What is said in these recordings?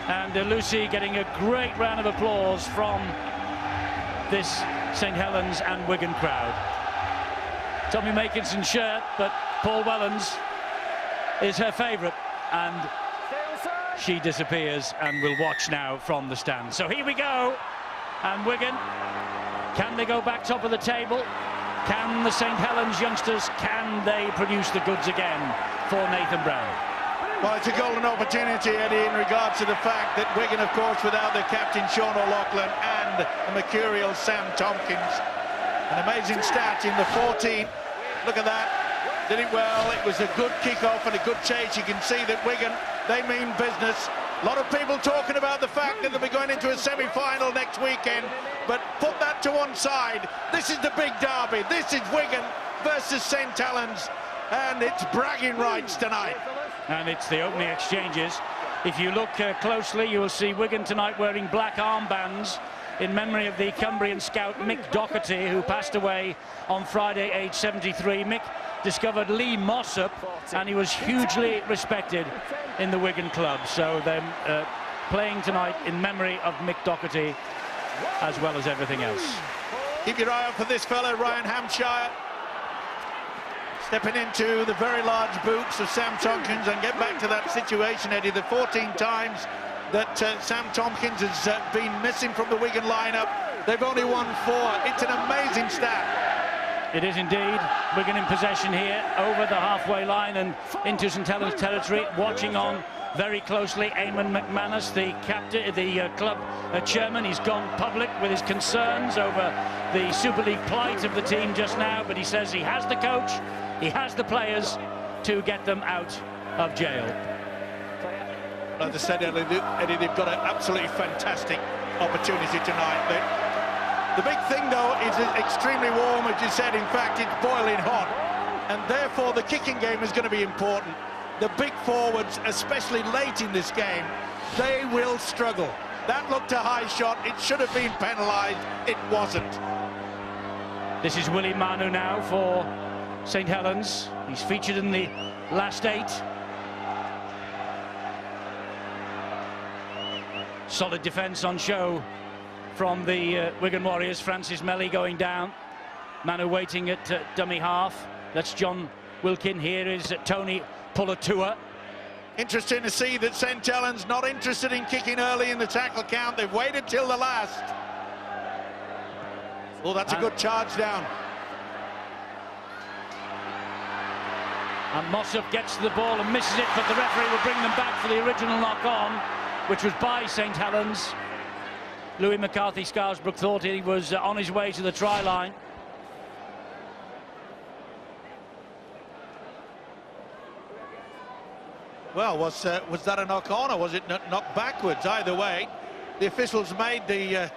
And Lucy getting a great round of applause from this St Helens and Wigan crowd. Tommy Makinson's shirt, but Paul Wellens is her favourite, and she disappears, and we'll watch now from the stand. So here we go, and Wigan, can they go back top of the table? Can the St Helens youngsters, can they produce the goods again for Nathan Brown? Well, it's a golden opportunity, Eddie, in regards to the fact that Wigan, of course, without their captain Sean O'Loughlin and the mercurial Sam Tompkins. An amazing stat in the 14. Look at that. Did it well. It was a good kick-off and a good chase. You can see that Wigan, they mean business. A lot of people talking about the fact that they'll be going into a semi-final next weekend, but put that to one side. This is the big derby. This is Wigan versus St Helens, and it's bragging rights tonight. And it's the opening exchanges. If you look closely, you will see Wigan tonight wearing black armbands in memory of the Cumbrian scout Mick Doherty, who passed away on Friday, aged 73. Mick discovered Lee Mossop, and he was hugely respected in the Wigan club. So they're playing tonight in memory of Mick Doherty, as well as everything else. Keep your eye out for this fella, Ryan Hampshire, stepping into the very large boots of Sam Tompkins. And get back to that situation, Eddie, the 14 times that Sam Tompkins has been missing from the Wigan lineup. They've only won 4. It's an amazing stat. It is indeed. Wigan in possession here, over the halfway line and into St Helens territory. Watching on very closely Eamon McManus, the captain, the club chairman. He's gone public with his concerns over the Super League plight of the team just now, but he says he has the coach, he has the players to get them out of jail. As I said, Eddie, they've got an absolutely fantastic opportunity tonight. The big thing, though, is it's extremely warm, as you said. In fact, it's boiling hot, and therefore the kicking game is going to be important. The big forwards, especially late in this game, they will struggle. That looked a high shot. It should have been penalised. It wasn't. This is Willie Manu now for St Helens. He's featured in the last 8. Solid defence on show from the Wigan Warriors. Francis Melly going down. Manu waiting at dummy half. That's John Wilkin. Here is Tony Pulatua. Interesting to see that St Helens not interested in kicking early in the tackle count. They've waited till the last. Oh, that's a good charge down. And Mossop gets to the ball and misses it, but the referee will bring them back for the original knock-on, which was by St Helens. Louis McCarthy Scarisbrook thought he was on his way to the try line. Well, was that a knock-on or was it knocked backwards? Either way, the officials made the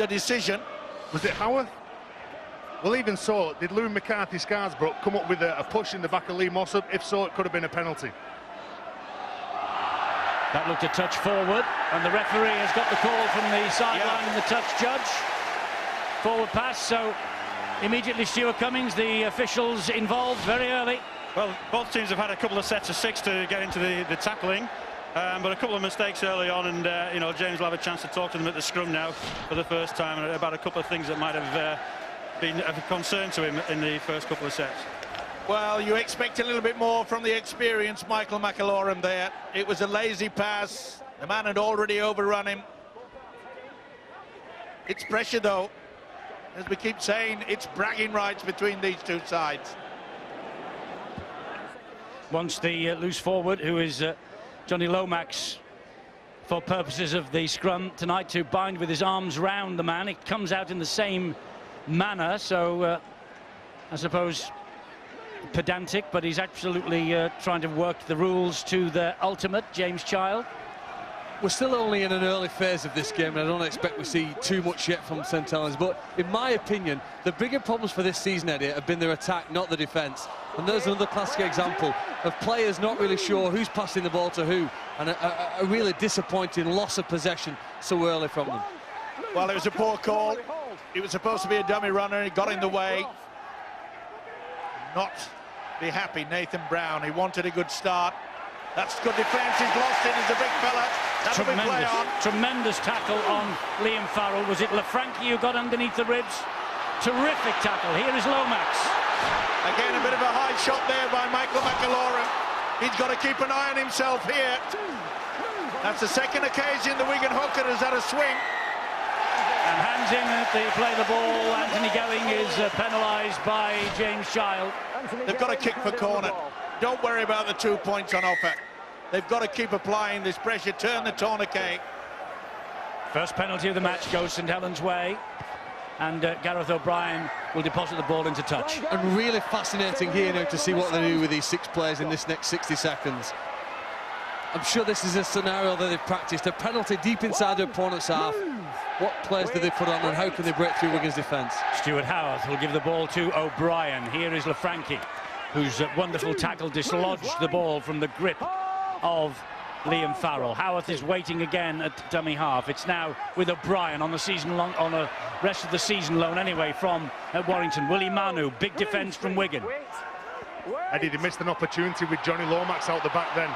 decision. Was it Howarth? Well, even so, did Louis McCarthy Scarisbrook come up with a push in the back of Lee Mossop? If so, it could have been a penalty. That looked a touch forward, and the referee has got the call from the sideline and the touch judge. Forward pass, so immediately Stuart Cummings, the officials involved very early. Well, both teams have had a couple of sets of 6 to get into the tackling, but a couple of mistakes early on, and you know, James will have a chance to talk to them at the scrum now for the first time about a couple of things that might have been of concern to him in the first couple of sets. Well, you expect a little bit more from the experienced Michael McIlorum there. It was a lazy pass. The man had already overrun him. It's pressure, though. As we keep saying, it's bragging rights between these two sides. Once the loose forward, who is Johnny Lomax, for purposes of the scrum tonight, to bind with his arms round the man. It comes out in the same manner, so I suppose pedantic, but he's absolutely trying to work the rules to their ultimate. James Child. We're still only in an early phase of this game, and I don't expect we see too much yet from St Helens, but in my opinion, the bigger problems for this season, Eddie, have been their attack, not the defence. And there's another classic example of players not really sure who's passing the ball to who, and a really disappointing loss of possession so early from them. Well, it was a poor call. He was supposed to be a dummy runner. He got in the way. Not be happy, Nathan Brown. He wanted a good start. That's good defence. He's lost it. He's a big fella. That'll be play on. Tremendous tackle on Liam Farrell. Was it Lafranchi who got underneath the ribs? Terrific tackle. Here is Lomax. Again, a bit of a high shot there by Michael McAlorum. He's got to keep an eye on himself here. That's the second occasion the Wigan hooker has had a swing. And hands in at the play the ball. Anthony Going is penalised by James Child. They've got to kick for corner. Don't worry about the 2 points on offer. They've got to keep applying this pressure, turn the tourniquet. First penalty of the match goes St Helens' way. And Gareth O'Brien will deposit the ball into touch. And really fascinating here now to see what they do with these 6 players in this next 60 seconds. I'm sure this is a scenario that they've practiced. A penalty deep inside their opponent's half. What players do they put on and how can they break through Wigan's defence? Stuart Howarth will give the ball to O'Brien. Here is Lafranchi, whose wonderful tackle dislodged the ball from the grip of Liam Farrell. Howarth is waiting again at dummy half. It's now with O'Brien on the season long, on a rest of the season loan anyway from Warrington. Willie Manu, big defence from Wigan. Eddie, they missed an opportunity with Johnny Lomax out the back then.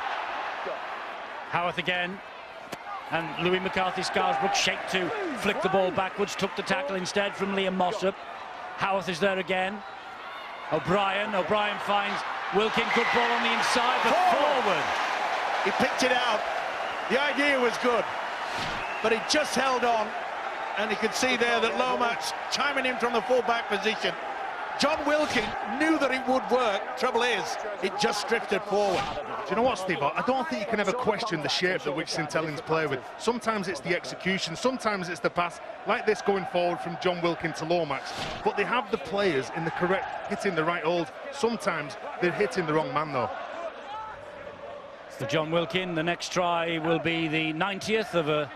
Howarth again, and Louis McCarthy-Scarsbrook shaped to flick the ball backwards, took the tackle instead from Liam Mossop. Howarth is there again. O'Brien finds Wilkin, good ball on the inside, but forward. He picked it out. The idea was good, but he just held on, and you could see there that Lomax chiming in from the full-back position. John Wilkin knew that it would work. Trouble is, it just drifted forward. Do you know what, Steve? I don't think you can ever question the shape that which St Helens play with. Sometimes it's the execution, sometimes it's the pass, like this going forward from John Wilkin to Lomax. But they have the players in the correct, hitting the right hold. Sometimes they're hitting the wrong man, though. For John Wilkin, the next try will be the 90th of a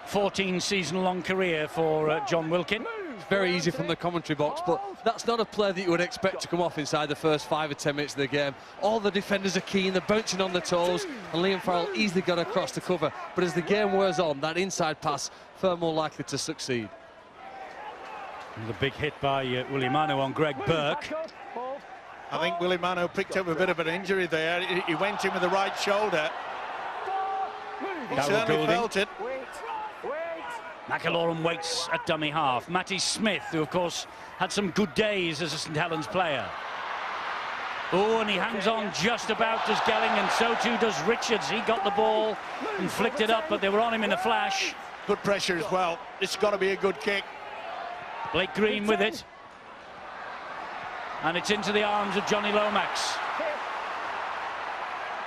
14-season-long career for John Wilkin. It's very easy from the commentary box, but that's not a player that you would expect to come off inside the first 5 or 10 minutes of the game. All the defenders are keen, they're bouncing on the toes, and Liam Farrell easily got across the cover. But as the game wears on, that inside pass, far more likely to succeed. And the big hit by Willie Manu on Greg Burke. I think Willie Manu picked up a bit of an injury there. He went in with the right shoulder. He certainly felt it. McAlorum waits at dummy half. Matty Smith, who of course had some good days as a St Helens player. Oh, and he hangs on just about as Gelling, and so too does Richards. He got the ball and flicked it up, but they were on him in a flash. Good pressure as well. It's got to be a good kick. Blake Green with it. And it's into the arms of Johnny Lomax.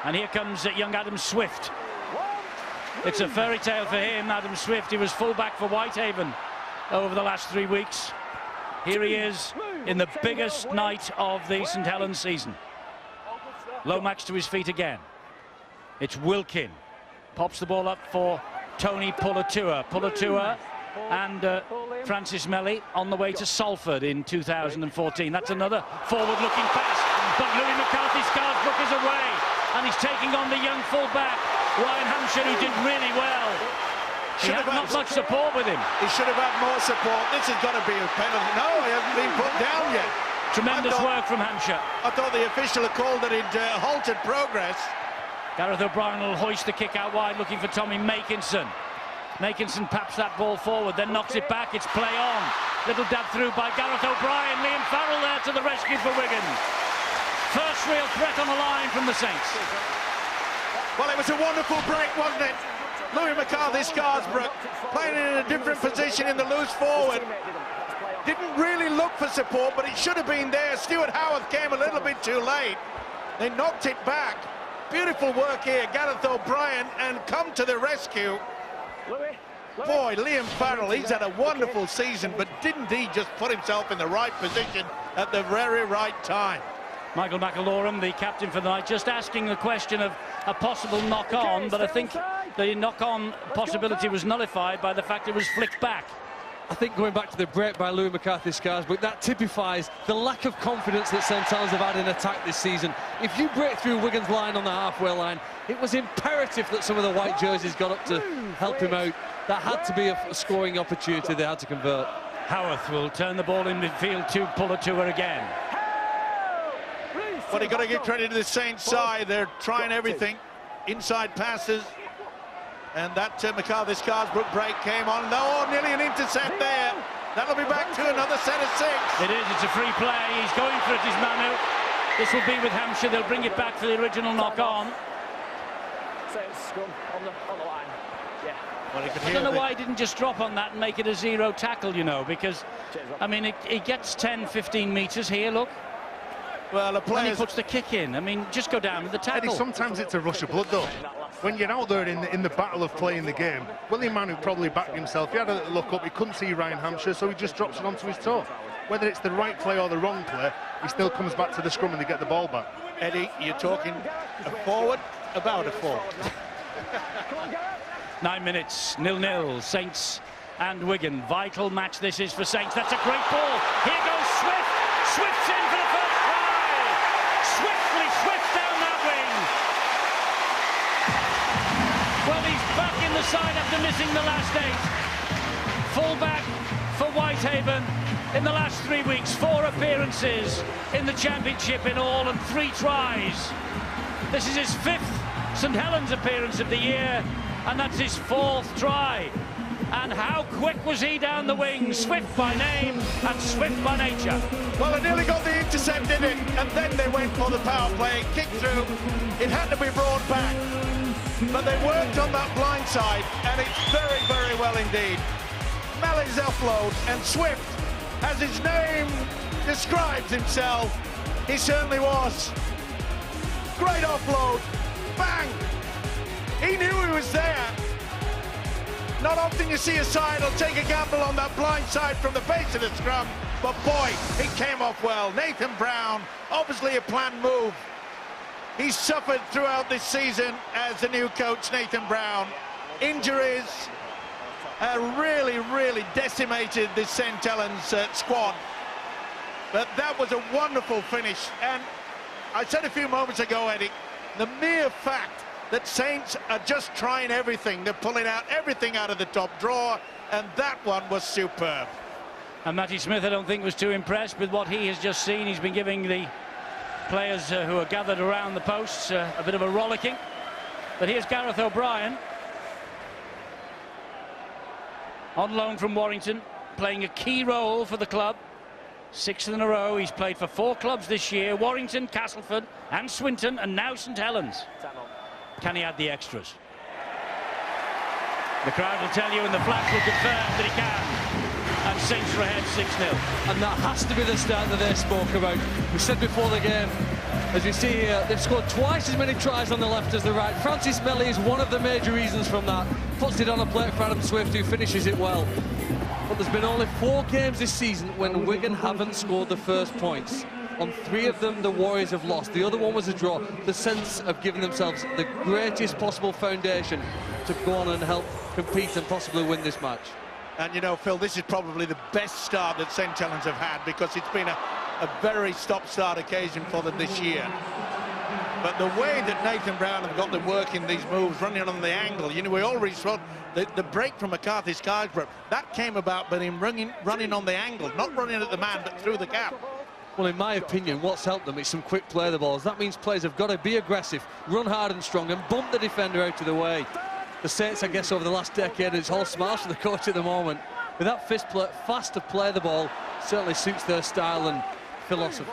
And here comes young Adam Swift. It's a fairy tale for him, Adam Swift. He was fullback for Whitehaven over the last 3 weeks. Here he is in the biggest night of the St Helens season. Lomax to his feet again. It's Wilkin. Pops the ball up for Tony Pulatua. Pulatua and Francis Melly on the way to Salford in 2014. That's another forward-looking pass. But Louis McCarthy-Scarsbrook is away. And he's taking on the young fullback, Ryan Hampshire, who did really well. He had not much support with him. He should have had more support. This has got to be a penalty. No, he hasn't been put down yet. Tremendous work from Hampshire. I thought the official had called that he'd halted progress. Gareth O'Brien will hoist the kick out wide, looking for Tommy Makinson. Makinson paps that ball forward, then knocks it back. It's play on. Little dab through by Gareth O'Brien. Liam Farrell there to the rescue for Wigan. First real threat on the line from the Saints. Well, it was a wonderful break, wasn't it? Louis McCarthy-Scarsbrook playing in a different position in the loose forward. Didn't really look for support, but it should have been there. Stuart Howarth came a little bit too late. They knocked it back. Beautiful work here, Gareth O'Brien, and come to the rescue. Boy, Liam Farrell, he's had a wonderful season, but didn't he just put himself in the right position at the very right time? Michael McAlorum, the captain for the night, just asking the question of a possible knock-on, but I think the knock-on possibility was nullified by the fact it was flicked back. I think going back to the break by Louis McCarthy-Scarsbrook, that typifies the lack of confidence that St Helens have had in attack this season. If you break through Wigan's line on the halfway line, it was imperative that some of the white jerseys got up to help him out. That had to be a scoring opportunity they had to convert. Howarth will turn the ball in midfield to Pulatua again. But you've got to give credit to the Saints side. They're trying everything. inside passes. And that McCarthy-Scarsbrook break came on. Oh, nearly an intercept there. That'll be back to another set of 6. It is, it's a free play. He's going for it, is Manu. This will be with Hampshire. They'll bring it back for the original knock-on. Scrum on the line. Yeah. Well, I don't know why he didn't just drop on that and make it a 0 tackle, you know, because, I mean, he gets 10, 15 metres here, look. Well, the And player he puts the kick in. I mean, just go down with the tackle. Eddie, sometimes it's a rush of blood, though. When you're out there in the battle of playing the game, Willie Manu probably backed himself. He had a little look up, he couldn't see Ryan Hampshire, so he just drops it onto his toe. Whether it's the right play or the wrong play, he still comes back to the scrum and they get the ball back. Eddie, you're talking a forward, about a forward. 9 minutes, 0-0, Saints and Wigan. Vital match this is for Saints. That's a great ball. Here goes Swift. Swift's in for the first try. Swift down that wing. Well, he's back in the side after missing the last 8. Full-back for Whitehaven in the last 3 weeks. 4 appearances in the championship in all and 3 tries. This is his 5th St Helens appearance of the year, and that's his 4th try. And how quick was he down the wing? Swift by name and swift by nature. Well, they nearly got the intercept in it, and then they went for the power play, kicked through. It had to be brought back, but they worked on that blind side, and it's very, very well indeed. Mally's offload, and Swift, as his name describes himself, he certainly was. Great offload, bang! He knew he was there. Not often you see a side will take a gamble on that blind side from the base of the scrum, but boy, he came off well. Nathan Brown, obviously a planned move. He's suffered throughout this season as the new coach, Nathan Brown. Injuries really decimated this St Helens squad. But that was a wonderful finish. And I said a few moments ago, Eddie, the mere fact that Saints are just trying everything. They're pulling out everything out of the top drawer, and that one was superb. And Matty Smith, I don't think, was too impressed with what he has just seen. He's been giving the players who are gathered around the posts a bit of a rollicking. But here's Gareth O'Brien, on loan from Warrington, playing a key role for the club. 6th in a row. He's played for 4 clubs this year: Warrington, Castleford and Swinton, and now St Helens. Can he add the extras? The crowd will tell you, and the flags will confirm that he can. And Saints are ahead 6-0. And that has to be the start that they spoke about. We said before the game, as you see here, they've scored twice as many tries on the left as the right. Francis Melly is one of the major reasons from that. Puts it on a plate for Adam Swift, who finishes it well. But there's been only 4 games this season when Wigan haven't scored the first points. On 3 of them, the Warriors have lost. The other one was a draw. The sense of giving themselves the greatest possible foundation to go on and help compete and possibly win this match. And you know, Phil, this is probably the best start that St Helens have had, because it's been a very stop-start occasion for them this year. But the way that Nathan Brown have got them working these moves, running on the angle, you know, we already saw the break from McCarthy-Scarsbrook. That came about by him running on the angle, not running at the man, but through the gap. Well, in my opinion, what's helped them is some quick play the balls. That means players have got to be aggressive, run hard and strong, and bump the defender out of the way. The Saints, I guess, over the last decade, it's all smiles for the coach at the moment. With that fast to play the ball, certainly suits their style and philosophy.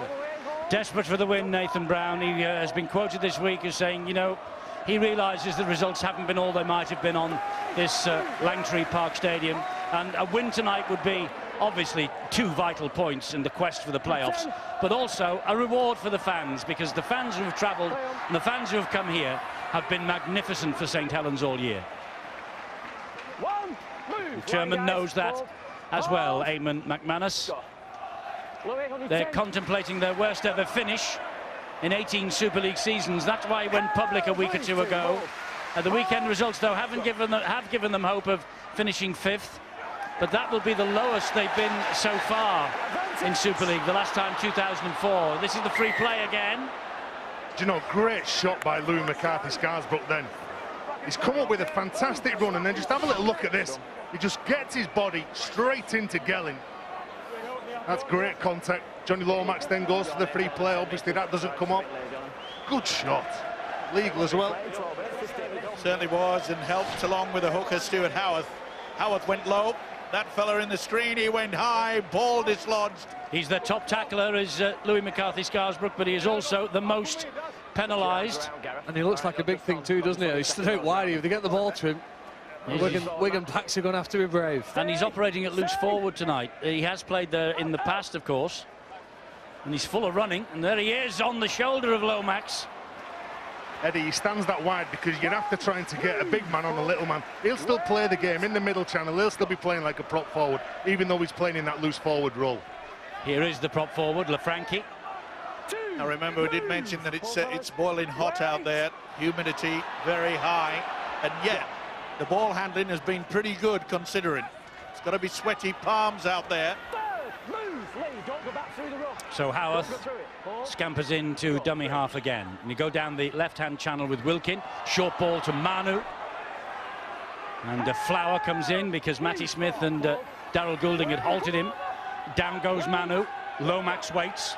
Desperate for the win, Nathan Brown. He has been quoted this week as saying, you know, he realises the results haven't been all they might have been on this Langtree Park Stadium, and a win tonight would be obviously 2 vital points in the quest for the playoffs, but also a reward for the fans, because the fans who have travelled and the fans who have come here have been magnificent for St Helens all year. The chairman knows that as well, Eamon McManus. They're contemplating their worst ever finish in 18 Super League seasons. That's why he went public a week or 2 ago. The weekend results, though, have given them hope of finishing 5th. But that will be the lowest they've been so far in Super League. The last time, 2004. This is the free play again. Do you know, great shot by Louis McCarthy-Scarsbrook then. He's come up with a fantastic run, and then just have a little look at this. He just gets his body straight into Gelling. That's great contact. Johnny Lomax then goes for the free play. Obviously, that doesn't come up. Good shot. Legal as well. Certainly was, and helped along with the hooker, Stuart Howarth. Howarth went low. That fella in the screen, he went high, ball dislodged. He's the top tackler, is Louis McCarthy-Scarisbrooke, but he is also the most penalised. And he looks like a big thing too, doesn't he? He stood out wide. If they get the ball to him, Wigan backs are going to have to be brave. And he's operating at loose forward tonight. He has played there in the past, of course. And he's full of running. And there he is on the shoulder of Lomax. Eddie, he stands that wide because you're after trying to get a big man on a little man. He'll still play the game in the middle channel. He'll still be playing like a prop forward, even though he's playing in that loose forward role. Here is the prop forward, Lafranchi. Now remember, we did mention that it's boiling hot out there. Humidity very high. And yet, the ball handling has been pretty good considering. It's got to be sweaty palms out there. So Howarth scampers into dummy half again. And you go down the left-hand channel with Wilkin. Short ball to Manu. And Flower comes in because Matty Smith and Daryl Goulding had halted him. Down goes Manu. Lomax waits.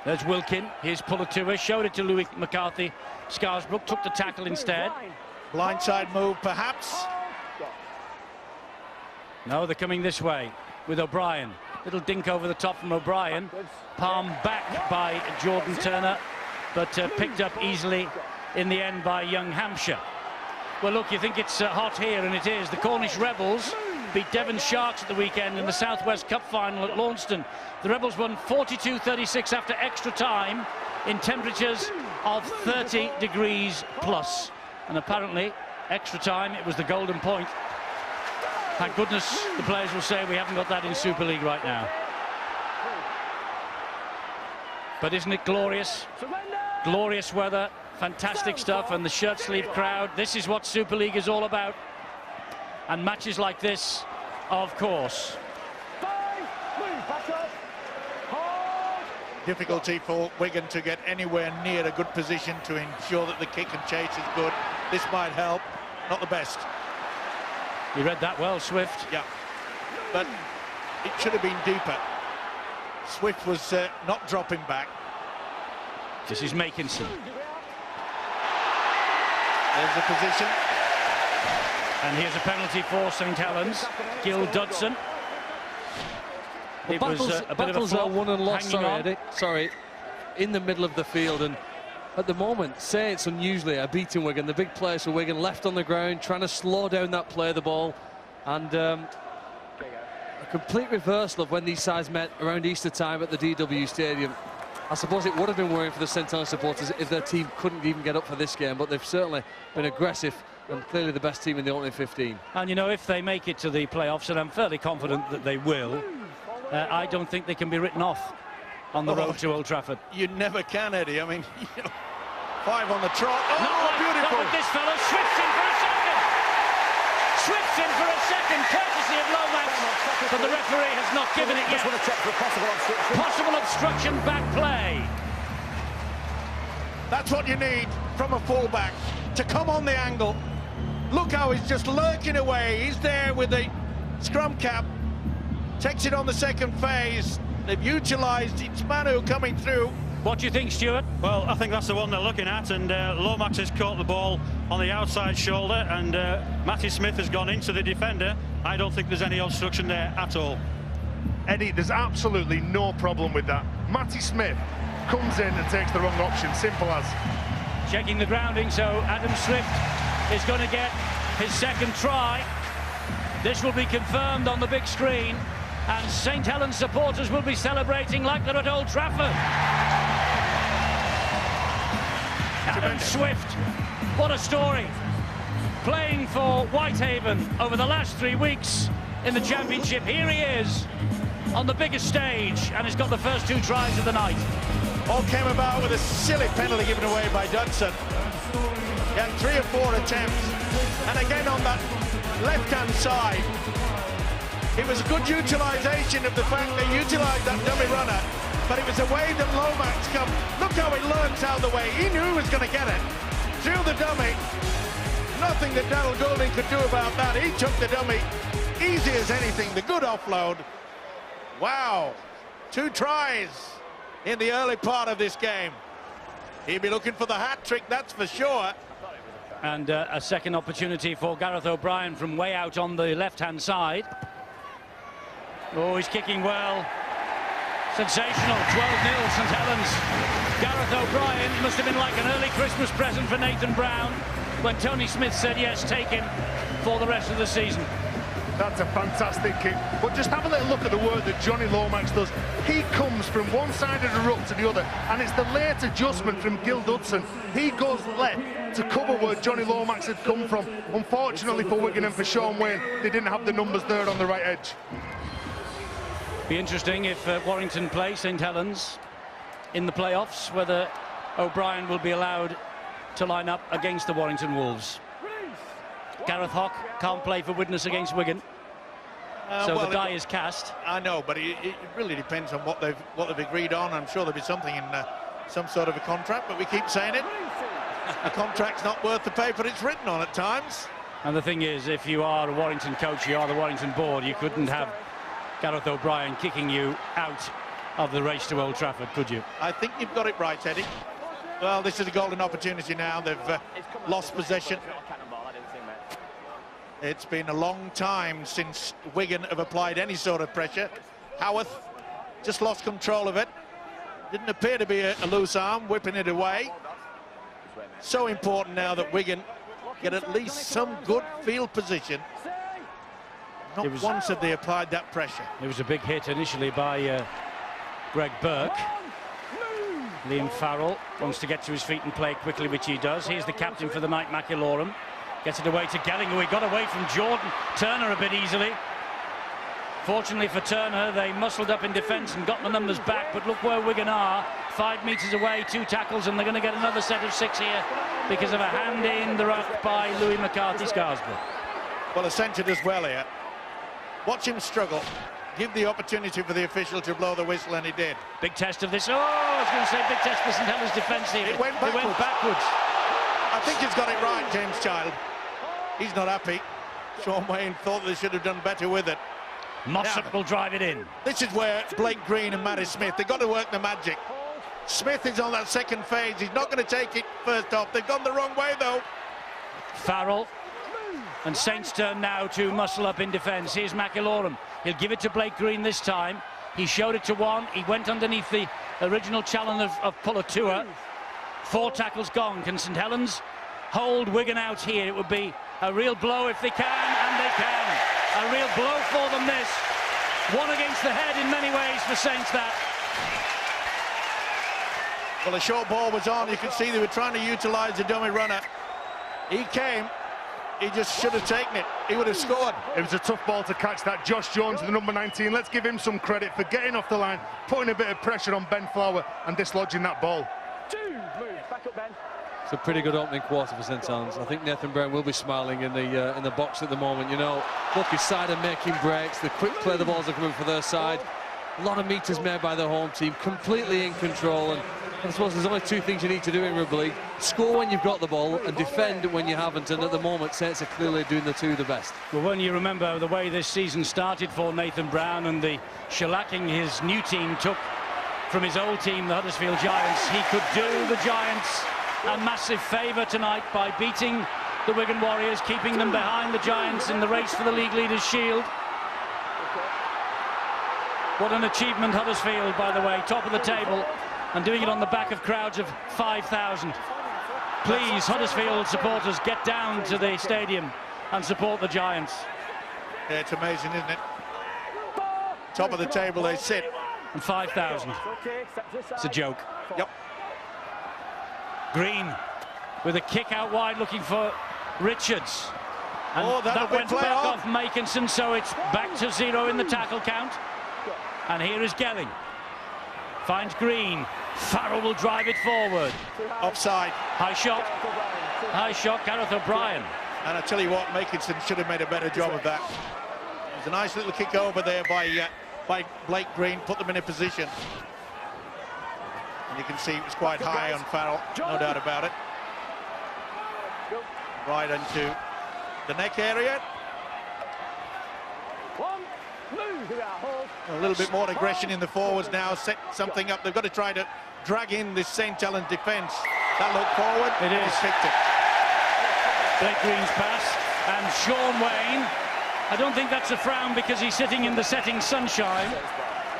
There's Wilkin. Here's Pulatua. Showed it to Louis McCarthy. Scarisbrooke took the tackle instead. Blindside move, perhaps. No, they're coming this way with O'Brien. Little dink over the top from O'Brien. Palm back by Jordan Turner, but picked up easily in the end by Young Hampshire. Well, look, you think it's hot here, and it is. The Cornish Rebels beat Devon Sharks at the weekend in the South West Cup final at Launceston. The Rebels won 42-36 after extra time in temperatures of 30 degrees plus. And apparently, extra time, it was the golden point. Thank goodness the players will say we haven't got that in Super League right now. But isn't it glorious? Glorious weather, fantastic stuff, and the shirt sleeve crowd. This is what Super League is all about. And matches like this, of course. Difficulty for Wigan to get anywhere near a good position to ensure that the kick and chase is good. This might help. Not the best. You read that well, Swift. Yeah, but it should have been deeper. Swift was not dropping back. This is Makinson. There's the position. And here's a penalty for St Helens. Gil Dudson. Well, It was a bit of a battles are flop, won and lost, hanging on. sorry, in the middle of the field, and at the moment, Saints unusually are beating Wigan. The big players for Wigan left on the ground, trying to slow down that play of the ball, and a complete reversal of when these sides met around Easter time at the DW Stadium. I suppose it would have been worrying for the St Helens supporters if their team couldn't even get up for this game, but they've certainly been aggressive and clearly the best team in the opening 15. And you know, if they make it to the playoffs, and I'm fairly confident that they will, I don't think they can be written off on the road to Old Trafford. You never can, Eddie. I mean, 5 on the trot. Oh, Not beautiful! with this fellow. Swifts in for a second. Swifts in for a second, courtesy of Lomax, but the referee has not given it yet. Possible obstruction, back play. That's what you need from a fullback, to come on the angle. Look how he's just lurking away. He's there with the scrum cap. Takes it on the second phase. They've utilised it's Manu coming through. What do you think, Stuart? Well, I think that's the one they're looking at, and Lomax has caught the ball on the outside shoulder, and Matty Smith has gone into the defender. I don't think there's any obstruction there at all. Eddie, there's absolutely no problem with that. Matty Smith comes in and takes the wrong option, simple as. Checking the grounding, so Adam Swift is going to get his second try. This will be confirmed on the big screen, and St Helens supporters will be celebrating like they're at Old Trafford. Adam Swift, what a story. Playing for Whitehaven over the last 3 weeks in the Championship. Here he is on the biggest stage, and he's got the first 2 tries of the night. All came about with a silly penalty given away by Dudson. He had 3 or 4 attempts, and again on that left-hand side, it was a good utilisation of the fact they utilised that dummy runner, but it was a way that Lomax come. Look how he lurks out of the way. He knew he was going to get it. Through the dummy. Nothing that Daryl Goulding could do about that. He took the dummy easy as anything. The good offload. Wow. 2 tries in the early part of this game. He'll be looking for the hat-trick, that's for sure. And a second opportunity for Gareth O'Brien from way out on the left-hand side. Oh, he's kicking well. Sensational, 12-0 St Helens. Gareth O'Brien must have been like an early Christmas present for Nathan Brown when Tony Smith said yes, take him for the rest of the season. That's a fantastic kick. But just have a little look at the work that Johnny Lomax does. He comes from one side of the ruck to the other, and it's the late adjustment from Gil Dudson. He goes left to cover where Johnny Lomax had come from. Unfortunately for Wigan and for Sean Wayne, they didn't have the numbers there on the right edge. Be interesting if Warrington play St Helens in the playoffs, whether O'Brien will be allowed to line up against the Warrington Wolves. Gareth Hock can't play for Widnes against Wigan, so well, the die is cast. I know, but it really depends on what they've agreed on. I'm sure there'll be something in some sort of a contract, but we keep saying it. The contract's not worth the paper it's written on at times. And the thing is, if you are a Warrington coach, you are the Warrington board, you couldn't have Gareth O'Brien kicking you out of the race to Old Trafford, could you? I think you've got it right, Eddie. Well, this is a golden opportunity now. They've lost possession. It's been a long time since Wigan have applied any sort of pressure. Howarth just lost control of it. Didn't appear to be a loose arm, whipping it away. So important now that Wigan get at least some good field position. Not once have they applied that pressure. It was a big hit initially by Greg Burke. Liam Farrell wants to get to his feet and play quickly, which he does. Here's the captain for the night, McIlorum. Gets it away to Gelling, who he got away from Jordan Turner a bit easily. Fortunately for Turner, they muscled up in defence and got the numbers back, but look where Wigan are. 5 metres away, 2 tackles, and they're going to get another set of 6 here because of a hand in the ruck by Louis McCarthy-Scarsborough. Well, Ascension as well here. Watch him struggle. Give the opportunity for the official to blow the whistle, and he did. Big test of this. Oh, I was going to say big test for St Helens defence here. It went backwards. I think he's got it right, James Child. He's not happy. Sean Wayne thought they should have done better with it. Mossop will drive it in. This is where Blake Green and Matty Smith, they've got to work the magic. Smith is on that second phase. He's not going to take it first off. They've gone the wrong way, though. Farrell. And Saints turn now to muscle up in defence. Here's McIlorum. He'll give it to Blake Green this time. He showed it to one. He went underneath the original challenge of Pulatua. 4 tackles gone. Can St Helens hold Wigan out here? It would be a real blow if they can, and they can. A real blow for them, this. One against the head in many ways for Saints, that. Well, a short ball was on. You could see they were trying to utilise the dummy runner. He came. He just should have taken it. He would have scored. It was a tough ball to catch that. Josh Jones, the number 19. Let's give him some credit for getting off the line, putting a bit of pressure on Ben Flower and dislodging that ball. Back up, Ben. It's a pretty good opening quarter for St Helens. I think Nathan Brown will be smiling in the box at the moment. You know, look, his side are making breaks. The quick play, the balls are coming for their side. A lot of meters made by the home team, completely in control. And I suppose there's only 2 things you need to do in rugby league: score when you've got the ball and defend when you haven't. And at the moment, Saints are clearly doing the 2 the best. Well, when you remember the way this season started for Nathan Brown and the shellacking his new team took from his old team, the Huddersfield Giants, he could do the Giants a massive favour tonight by beating the Wigan Warriors, keeping them behind the Giants in the race for the League Leaders' Shield. What an achievement, Huddersfield, by the way, top of the table, and doing it on the back of crowds of 5,000. Please, Huddersfield supporters, get down to the stadium and support the Giants. Yeah, it's amazing, isn't it? Top of the table they sit. And 5,000. It's a joke. Yep. Green with a kick out wide looking for Richards. And that went back off Makinson, so it's back to 0 in the tackle count. And here is Gelling. Finds Green. Farrell will drive it forward. Offside. High shot. High shot, Gareth O'Brien. And I tell you what, Makinson should have made a better job of that. It was a nice little kick over there by Blake Green, put them in a position. And you can see it was quite high on Farrell, no doubt about it. Right into the neck area. A little bit more aggression in the forwards now, set something up. They've got to try to drag in this St Helens defence. That look forward, it is. Picked it. Blake Green's pass, and Sean Wayne. I don't think that's a frown because he's sitting in the setting sunshine.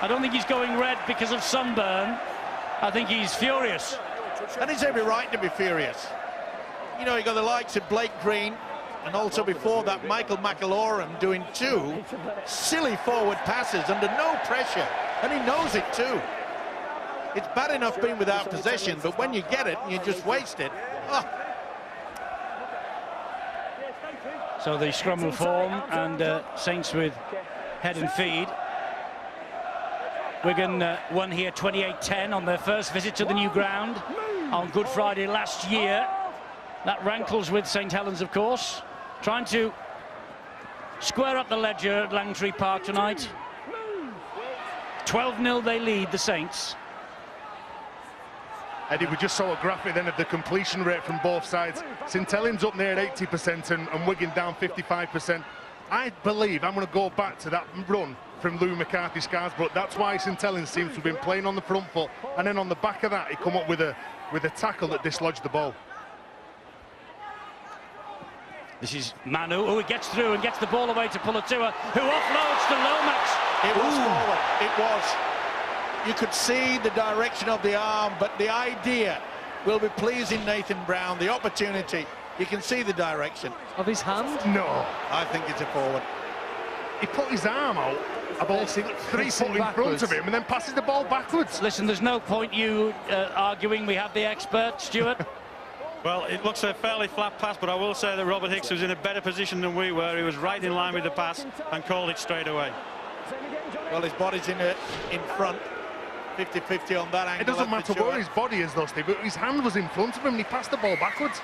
I don't think he's going red because of sunburn. I think he's furious. And he's every right to be furious. You know, you got the likes of Blake Green, and also before that, Michael McIlaurin doing 2 silly forward passes under no pressure, and he knows it too. It's bad enough being without possession, but when you get it and you just waste it, oh. So the scrum will form, and Saints with head and feed. Wigan won here 28-10 on their first visit to the new ground on Good Friday last year. That rankles with St Helens, of course. Trying to square up the ledger at Langtree Park tonight. 12-0 they lead, the Saints. Eddie, we just saw a graphic then of the completion rate from both sides. St Helens up near 80% and Wigan down 55%. I believe I'm going to go back to that run from Lou McCarthy Scarsbrook. That's why St Helens seems to have been playing on the front foot, and then on the back of that he come up with a tackle that dislodged the ball. This is Manu, who gets through and gets the ball away to Pulatua, who offloads to Lomax. It was forward. It was. You could see the direction of the arm, but the idea will be pleasing Nathan Brown. The opportunity, you can see the direction. Of his hand? No. I think it's a forward. He put his arm out about 3 foot in front of him and then passes the ball backwards. Listen, there's no point you arguing. We have the expert, Stuart. Well, it looks a fairly flat pass, but I will say that Robert Hicks was in a better position than we were. He was right in line with the pass and called it straight away. Well, his body's in front. 50-50 on that angle. It doesn't matter where his body is, though, Steve, but his hand was in front of him and he passed the ball backwards.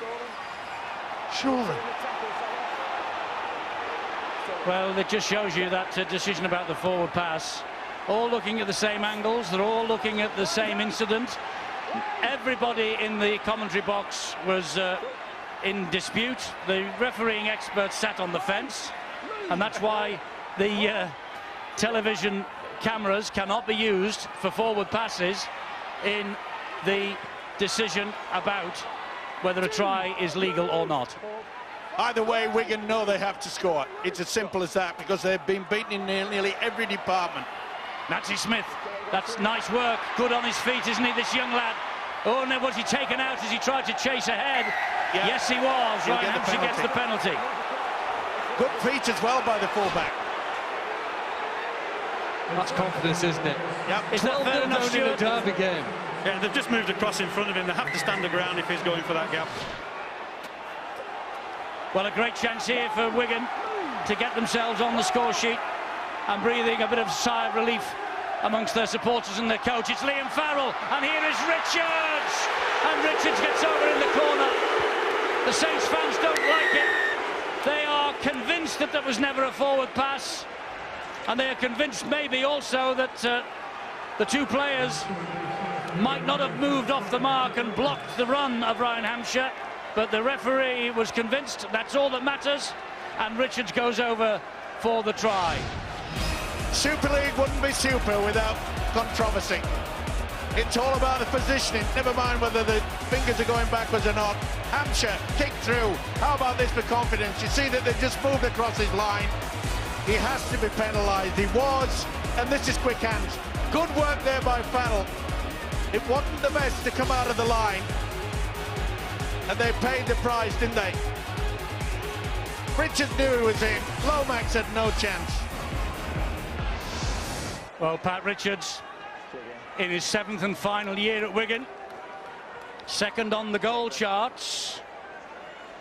Surely. Well, it just shows you that decision about the forward pass. All looking at the same angles. They're all looking at the same incident. Everybody in the commentary box was in dispute. The refereeing experts sat on the fence, and that's why the television cameras cannot be used for forward passes in the decision about whether a try is legal or not. Either way, Wigan know they have to score. It's as simple as that, because they've been beaten in nearly every department. Nancy Smith, that's nice work. Good on his feet, isn't he, this young lad? Oh, and then was he taken out as he tried to chase ahead? Yeah. Yes, he was. Ryan Hampshire gets the penalty. Good feet as well by the fullback. That's confidence, isn't it? Yep. Is that fair enough, in a derby game? Yeah, they've just moved across in front of him. They have to stand the ground if he's going for that gap. Well, a great chance here for Wigan to get themselves on the score sheet and breathing a bit of sigh of relief amongst their supporters and their coach. It's Liam Farrell, and here is Richards! And Richards gets over in the corner. The Saints fans don't like it. They are convinced that there was never a forward pass, and they are convinced maybe also that the two players might not have moved off the mark and blocked the run of Ryan Hampshire, but the referee was convinced that's all that matters, and Richards goes over for the try. Super League wouldn't be super without controversy. It's all about the positioning, never mind whether the fingers are going backwards or not. Hampshire kicked through. How about this for confidence? You see that they just moved across his line. He has to be penalised. He was, and this is quick hands. Good work there by Farrell. It wasn't the best to come out of the line, and they paid the price, didn't they? Richards knew he was in. Lomax had no chance. Well, Pat Richards, in his 7th and final year at Wigan, second on the goal charts.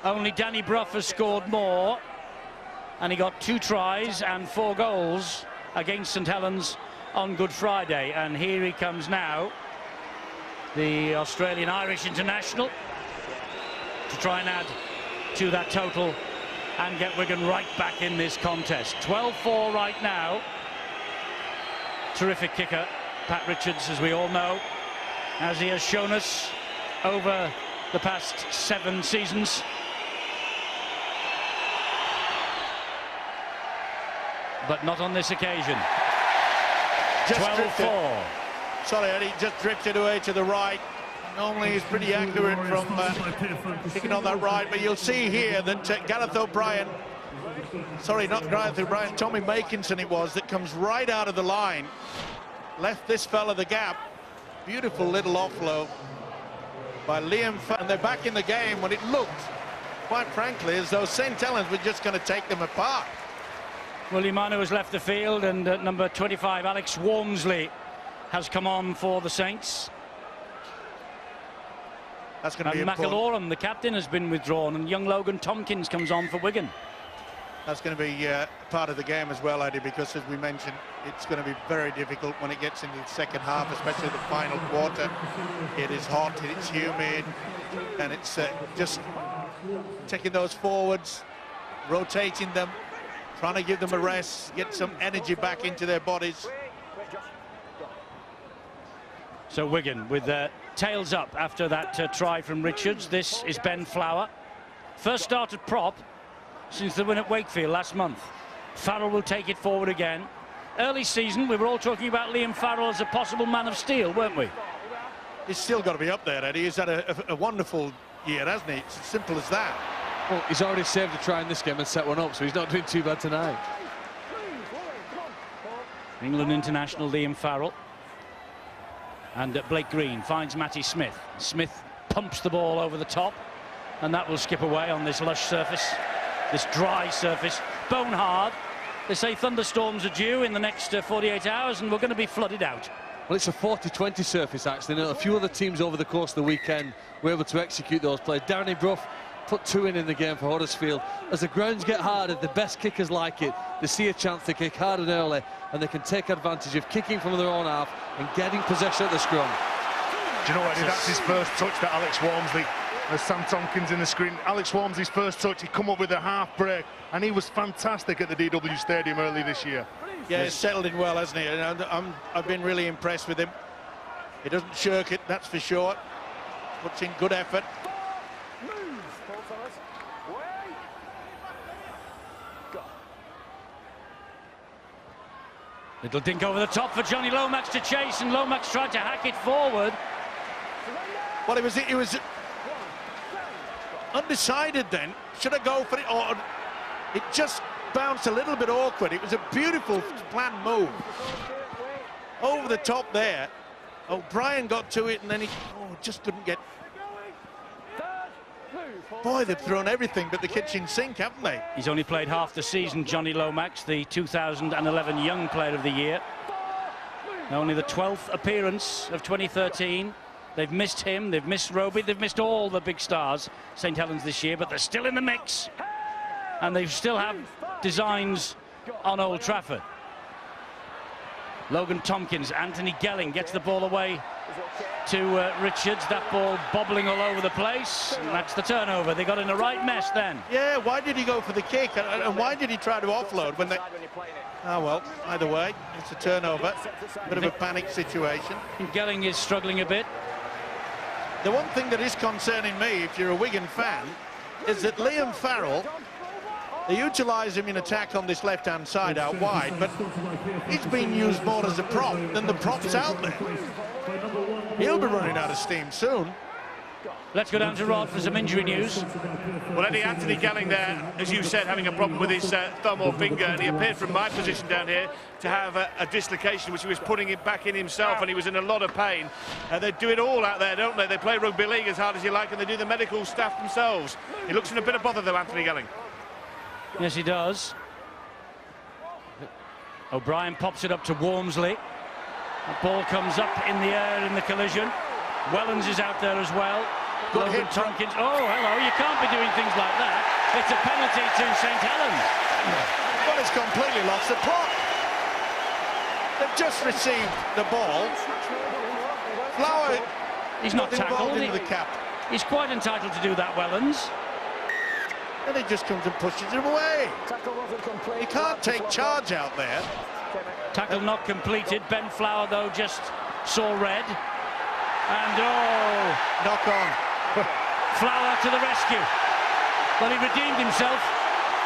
Only Danny Brough has scored more, and he got 2 tries and 4 goals against St Helens on Good Friday. And here he comes now, the Australian-Irish international, to try and add to that total and get Wigan right back in this contest. 12-4 right now. Terrific kicker, Pat Richards, as we all know, as he has shown us over the past 7 seasons. But not on this occasion. 12-4. Sorry, Eddie, just drifted away to the right. Normally he's pretty accurate from kicking on that right, but you'll see here that Gareth O'Brien, sorry, not Gareth O'Brien, Tommy Makinson it was, that comes right out of the line, left this fella the gap. Beautiful little offload by Liam, and they're back in the game when it looked, quite frankly, as though St Helens were just going to take them apart. William Manu has left the field, and number 25, Alex Walmsley, has come on for the Saints. That's going to be important. McAlorum, the captain, has been withdrawn, and young Logan Tompkins comes on for Wigan. That's going to be part of the game as well, Eddie, because as we mentioned, it's going to be very difficult when it gets into the second half, especially the final quarter. It is hot, it's humid, and it's just taking those forwards, rotating them, trying to give them a rest, get some energy back into their bodies. So Wigan with their tails up after that try from Richards. This is Ben Flower. First started prop since the win at Wakefield last month. Farrell will take it forward again. Early season, we were all talking about Liam Farrell as a possible man of steel, weren't we? He's still got to be up there, Eddie. He's had a wonderful year, hasn't he? It's as simple as that. Well, he's already saved a try in this game and set one up, so he's not doing too bad tonight. England international Liam Farrell. And Blake Green finds Matty Smith. Smith pumps the ball over the top, and that will skip away on this lush surface, this dry surface, bone hard. They say thunderstorms are due in the next 48 hours, and we're going to be flooded out. Well, it's a 40-20 surface, actually. And a few other teams over the course of the weekend were able to execute those plays. Darren Brough put 2 in the game for Huddersfield. As the grounds get harder, the best kickers like it. They see a chance to kick hard and early, and they can take advantage of kicking from their own half and getting possession at the scrum. Do you know what? That's his first touch, that Alex Walmsley. There's Sam Tompkins in the screen. Alex Walmsley's first touch, he come up with a half break, and he was fantastic at the DW Stadium early this year. Yeah, he's settled in well, hasn't he? And I've been really impressed with him. He doesn't shirk it, that's for sure. Puts in good effort. Little dink over the top for Johnny Lomax to chase, and Lomax tried to hack it forward. Well, it was undecided then. Should I go for it, or it just bounced a little bit awkward. It was a beautiful planned move. Over the top there. O'Brien got to it, and then he just couldn't get. Boy, they've thrown everything but the kitchen sink, haven't they? He's only played half the season, Johnny Lomax, the 2011 Young Player of the Year. Only the 12th appearance of 2013. They've missed him, they've missed Roby, they've missed all the big stars, St Helens this year, but they're still in the mix. And they still have designs on Old Trafford. Logan Tompkins, Anthony Gelling gets the ball away to Richards. That ball bobbling all over the place. And that's the turnover. They got in the right mess then. Yeah, why did he go for the kick? And why did he try to offload when they... Oh, well, either way, it's a turnover. Bit of a panic situation. Gelling is struggling a bit. The one thing that is concerning me, if you're a Wigan fan, is that Liam Farrell, they utilise him in attack on this left-hand side out wide, but he's been used more as a prop than the props out there. He'll be running out of steam soon. Let's go down to Rod for some injury news. Well, Eddie, Anthony Gelling there, as you said, having a problem with his thumb or finger, and he appeared from my position down here to have a dislocation, which he was putting it back in himself, and he was in a lot of pain. They do it all out there, don't they? They play rugby league as hard as you like, and they do the medical staff themselves. He looks in a bit of bother, though, Anthony Gelling. Yes, he does. O'Brien pops it up to Walmsley. The ball comes up in the air in the collision. Wellens is out there as well. Good Logan hit. Tompkins. Oh, hello, you can't be doing things like that. It's a penalty to St Helens. Well, it's completely lost the plot. They've just received the ball. Flower, He's not tackled. into the cap. He's quite entitled to do that, Wellens. And he just comes and pushes him away. You can't take charge out there. Tackle not completed. Ben Flower, though, just saw red. And, oh, Knock on. Flower to the rescue. But he redeemed himself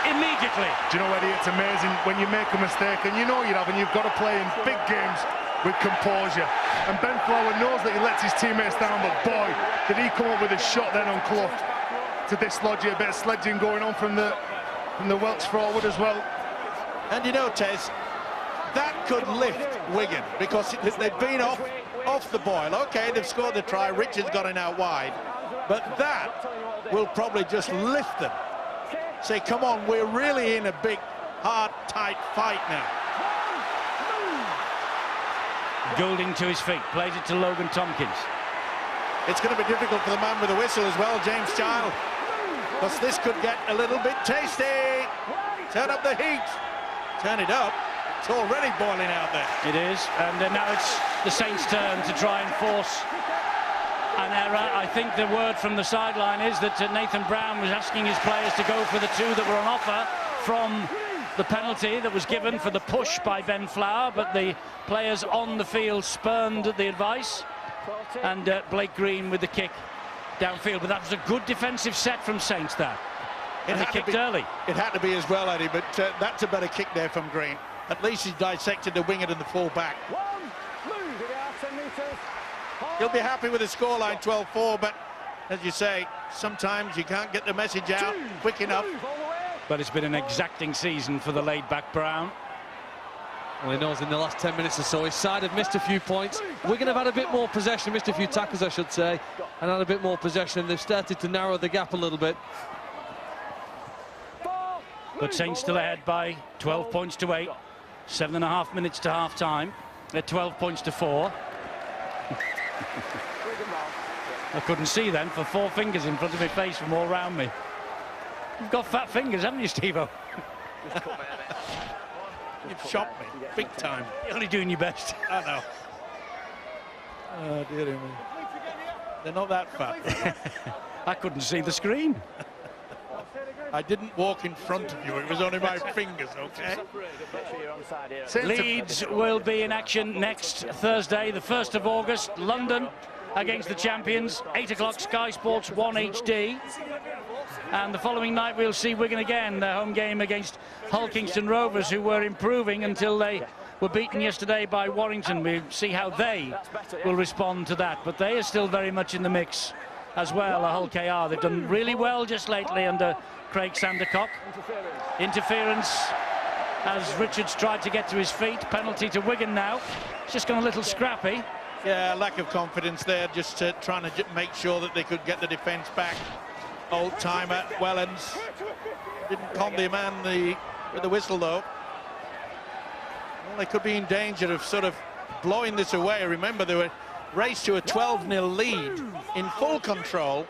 immediately. Do you know, Eddie, it's amazing when you make a mistake, and you know you have, and you've got to play in big games. with composure. And Ben Flower knows that he lets his teammates down, but boy, did he come up with a shot then on Clough to dislodge it. A bit of sledging going on from the Welsh forward as well. And you know, Tez, that could lift Wigan, because they've been off the boil. Okay, they've scored the try, Richards got it out wide, but that will probably just lift them. Say, come on, we're really in a big, hard, tight fight now. Goulding to his feet, plays it to Logan Tompkins. It's going to be difficult for the man with the whistle as well, James Child, because this could get a little bit tasty. Turn up the heat. Turn it up. It's already boiling out there. It is, and now it's the Saints' turn to try and force an error. I think the word from the sideline is that Nathan Brown was asking his players to go for the two that were on offer from the penalty that was given for the push by Ben Flower, but the players on the field spurned the advice, and Blake Green with the kick downfield. But that was a good defensive set from Saints there. And he kicked early. It had to be as well, Eddie, but that's a better kick there from Green. At least he's dissected the winger and the full back. He'll be happy with the scoreline, 12-4, but as you say, sometimes you can't get the message out quick enough. But it's been an exacting season for the laid-back Brown. Well, he knows in the last 10 minutes or so his side have missed a few points. Wigan have had a bit more possession, missed a few tackles, I should say, and had a bit more possession. They've started to narrow the gap a little bit. But Saints still ahead by 12 points to 8. 7.5 minutes to half-time. They're 12 points to 4. I couldn't see then for 4 fingers in front of my face from all round me. You've got fat fingers, haven't you, Steve-O? You've shocked me, big time. You're only doing your best. I know. Oh, dear me. They're not that fat. I couldn't see the screen. I didn't walk in front of you, it was only my fingers, okay? Leeds will be in action next Thursday, the 1st of August, London against the champions, 8 o'clock, Sky Sports 1 HD. And the following night we'll see Wigan again, their home game against Hull Kingston Rovers, who were improving until they were beaten yesterday by Warrington. We'll see how they will respond to that, but they are still very much in the mix as well, Hull KR. They've done really well just lately under Craig Sandercock. Interference as Richards tried to get to his feet. Penalty to Wigan now. It's just gone a little scrappy. Yeah, lack of confidence there, just trying to make sure that they could get the defence back. Old-timer, Wellens. Didn't con the man with the whistle, though. Well, they could be in danger of sort of blowing this away. Remember, they were raced to a 12-0 lead in full control.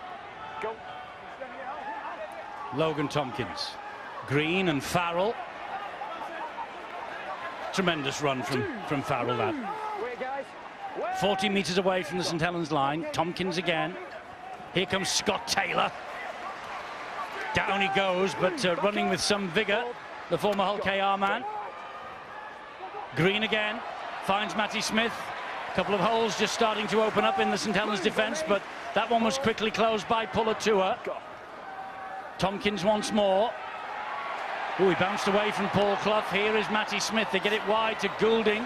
Logan Tompkins, Green and Farrell. Tremendous run from Farrell, that. 40 metres away from the St Helens line. Tompkins again. Here comes Scott Taylor. Down he goes, but running with some vigour, the former Hull KR man. Green again, finds Matty Smith. A couple of holes just starting to open up in the St Helens defence, but that one was quickly closed by Pulatua. Tompkins once more. Oh, he bounced away from Paul Clough. Here is Matty Smith. They get it wide to Goulding.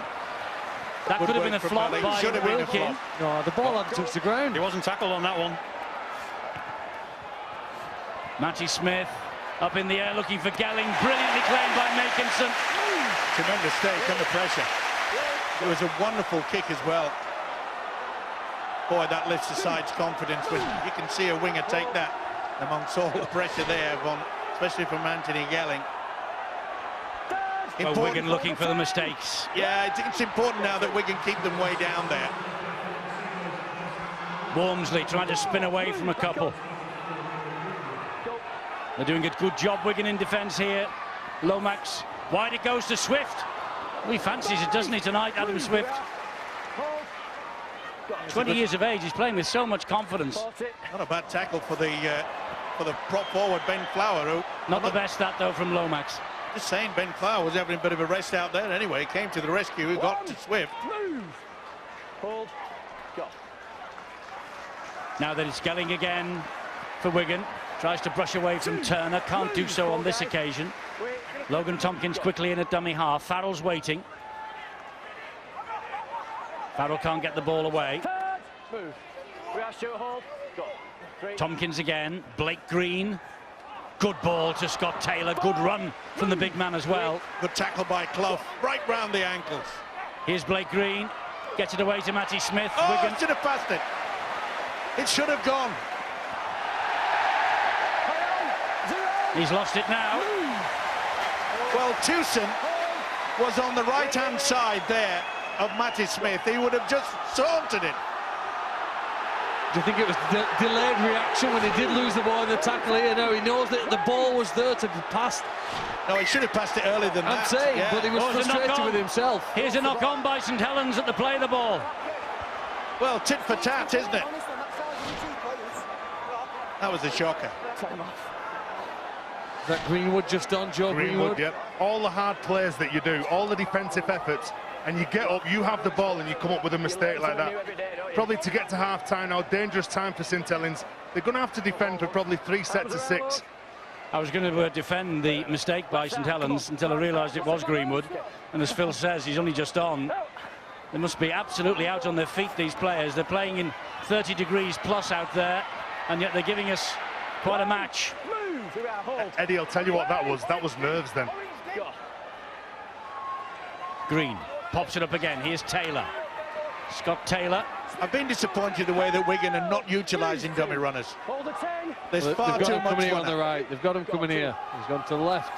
That could have been a flop by Wilkin. No, the ball hadn't touched the ground. He wasn't tackled on that one. Matty Smith up in the air looking for Gelling. Brilliantly claimed by Makinson. Tremendous take under pressure. It was a wonderful kick as well. Boy, that lifts the side's confidence when you can see a winger take that amongst all the pressure there, especially from Anthony Gelling. Well, Wigan looking for the mistakes. Yeah, it's important now that Wigan keep them way down there. Walmsley trying to spin away from a couple. They're doing a good job, Wigan, in defence here. Lomax, wide it goes to Swift. He fancies it, doesn't he, tonight, Adam Swift? 20 years of age, he's playing with so much confidence. Not a bad tackle for the prop forward, Ben Flower. Not the best, that, though, from Lomax. Just saying, Ben Flower was having a bit of a rest out there anyway. He came to the rescue, he got to Swift. Hold. Go. Now that it's Gelling again for Wigan. Tries to brush away from Turner, can't do so on this occasion. Logan Tompkins quickly in at dummy half. Farrell's waiting. Farrell can't get the ball away. Move. We are Stuart Hall. Go. Green. Tompkins again. Blake Green. Good ball to Scott Taylor. Good run from the big man as well. Good tackle by Clough, right round the ankles. Here's Blake Green. Gets it away to Matty Smith. Oh, Wigan. should have passed it. It should have gone. He's lost it now. Well, Tewson was on the right-hand side there of Matty Smith. He would have just sauntered it. Do you think it was delayed reaction when he did lose the ball in the tackle here? No, he knows that the ball was there to be passed. No, he should have passed it earlier than that. I'm saying, yeah. but he was frustrated with himself. Here's a knock-on by St Helens at the play of the ball. Well, tit for tat, isn't it? That was a shocker. Is that Greenwood just on, Joe Greenwood? Yep. All the hard plays that you do, all the defensive efforts, and you get up, you have the ball, and you come up with a mistake like that. Probably to get to half-time now, dangerous time for St Helens. They're going to have to defend for probably 3 sets of 6. I was going to defend the mistake by St Helens until I realised it was Greenwood. And as Phil says, he's only just on. They must be absolutely out on their feet, these players. They're playing in 30 degrees plus out there, and yet they're giving us quite a match. Eddie, I'll tell you what that was. That was nerves then. Green pops it up again. Here's Taylor. Scott Taylor. I've been disappointed the way that Wigan are not utilising dummy runners. There's far They've got too him much coming here on runner. the right. They've got him coming here. He's gone to the left.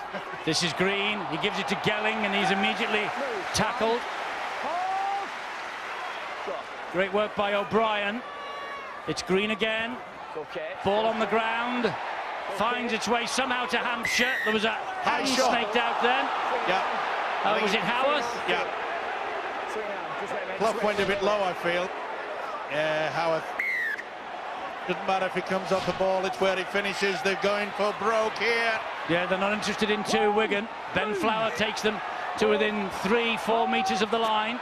This is Green. He gives it to Gelling, and he's immediately tackled. Great work by O'Brien. It's Green again. Ball on the ground. Finds its way somehow to Hampshire. There was a hand shot. snaked out then. Yeah. Was it Howarth? Yeah. Clough went a bit low, I feel. Yeah, Howarth. Doesn't matter if he comes off the ball, it's where he finishes. They're going for broke here. Yeah, they're not interested in 2, Wigan. Ben Flower takes them to within 3-4 metres of the line.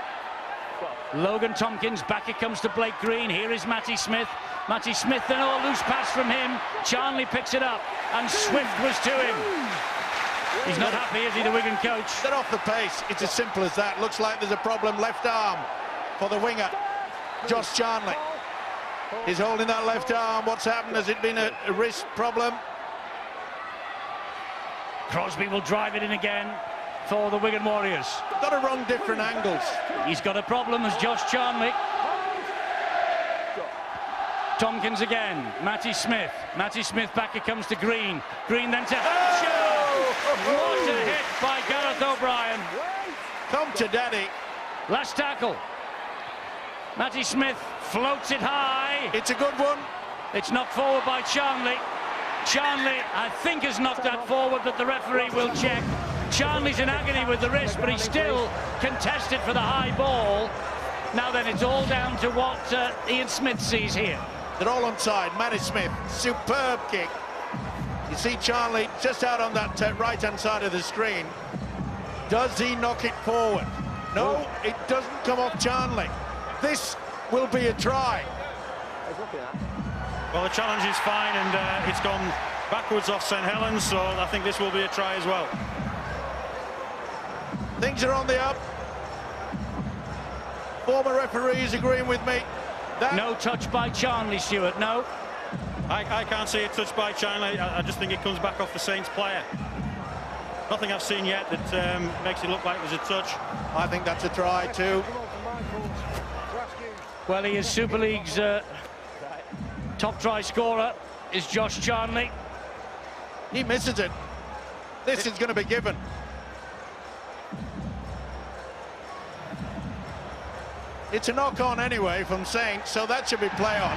Logan Tompkins, back it comes to Blake Green. Here is Matty Smith. Matty Smith, then loose pass from him. Charnley picks it up, and Swift was to him. He's not happy, is he, the Wigan coach? They're off the pace. It's as simple as that. Looks like there's a problem left arm for the winger, Josh Charnley. He's holding that left arm. What's happened? Has it been a wrist problem? Crosby will drive it in again for the Wigan Warriors. Got to run different angles. He's got a problem as Josh Charnley. Tompkins again. Matty Smith. Matty Smith back it comes to Green. Green then to Hampshire. What a hit by Gareth O'Brien. Come to daddy. Last tackle. Matty Smith floats it high. It's a good one. It's knocked forward by Charnley. Charnley, I think, has knocked that forward, but the referee will check. Charnley's in agony with the wrist, but he's still contested for the high ball. Now then, it's all down to what Ian Smith sees here. They're all onside. Matty Smith, superb kick. You see Charnley just out on that right-hand side of the screen. Does he knock it forward? No, it doesn't come off Charnley. This will be a try. Well, the challenge is fine, and it's gone backwards off St Helens, so I think this will be a try as well. Things are on the up. Former referees agreeing with me. No touch by Charnley, Stuart, no. I can't see a touch by Charnley. I just think it comes back off the Saints player. Nothing I've seen yet that makes it look like there's a touch. I think that's a try too. Well, he is Super League's top try scorer, is Josh Charnley. He misses it. This is going to be given. It's a knock-on anyway from Saints, so that should be play on,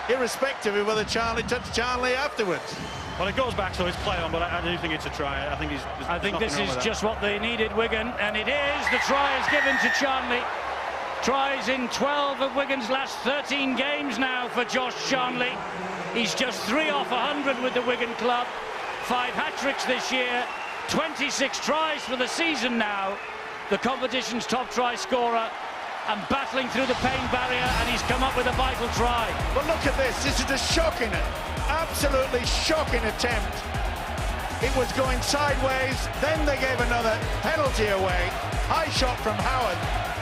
irrespective of whether Charnley touched Charnley afterwards. Well, it goes back, so it's play on, but I do think it's a try. I think this is just what they needed, Wigan, and it is. The try is given to Charnley. Tries in 12 of Wigan's last 13 games now for Josh Charnley. He's just 3 off 100 with the Wigan club. 5 hat-tricks this year, 26 tries for the season now. The competition's top try scorer, and battling through the pain barrier, and he's come up with a vital try. But look at this. This is a shocking, absolutely shocking attempt. It was going sideways, then they gave another penalty away. High shot from Howard.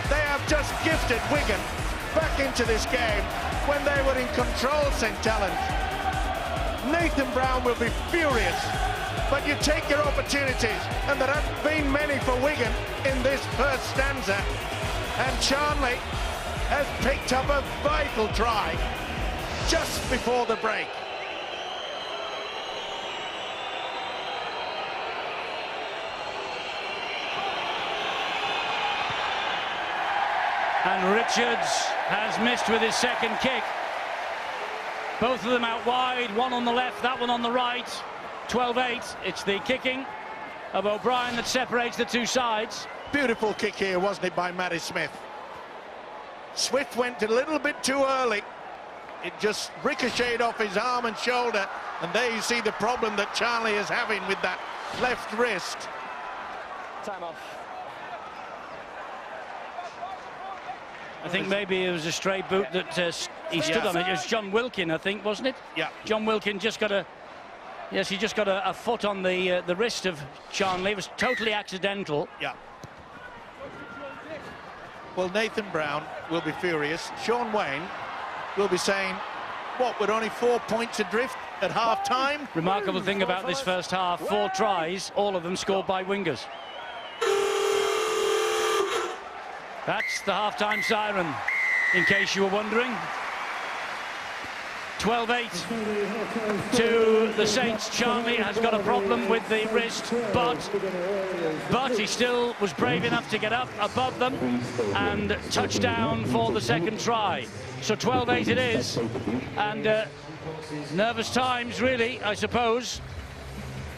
They have just gifted Wigan back into this game when they were in control, St Helens. Nathan Brown will be furious, but you take your opportunities, and there haven't been many for Wigan in this first stanza. And Charnley has picked up a vital try just before the break. And Richards has missed with his second kick. Both of them out wide, one on the left, that one on the right. 12-8, it's the kicking of O'Brien that separates the two sides. Beautiful kick here, wasn't it, by Matty Smith? Swift went a little bit too early. It just ricocheted off his arm and shoulder, and there you see the problem that Charlie is having with that left wrist. Time off. I think maybe it was a stray boot that he stood on it. It was John Wilkin, I think, wasn't it? Yeah. John Wilkin just got a... Yes, he just got a foot on the wrist of Charnley. It was totally accidental. Yeah. Well, Nathan Brown will be furious. Sean Wayne will be saying, what, we're only 4 points adrift at half-time? Remarkable thing about this first half, 4 tries, all of them scored by wingers. That's the half-time siren, in case you were wondering. 12-8 to the Saints. Charnley has got a problem with the wrist, but he still was brave enough to get up above them and touchdown for the second try. So 12-8 it is, and nervous times, really, I suppose,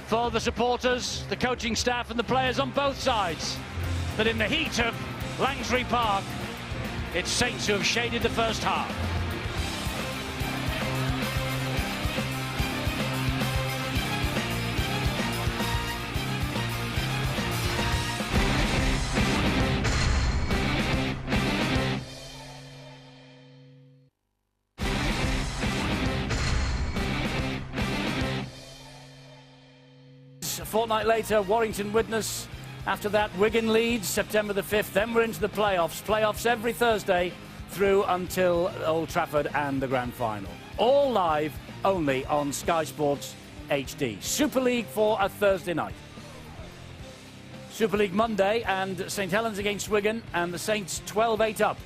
for the supporters, the coaching staff and the players on both sides. But in the heat of Langsbury Park, it's Saints who have shaded the first half. A fortnight later, Warrington witness. After that, Wigan leads September the 5th. Then we're into the playoffs. Playoffs every Thursday through until Old Trafford and the grand final. All live, only on Sky Sports HD. Super League for a Thursday night. Super League Monday, and St Helens against Wigan, and the Saints 12-8 up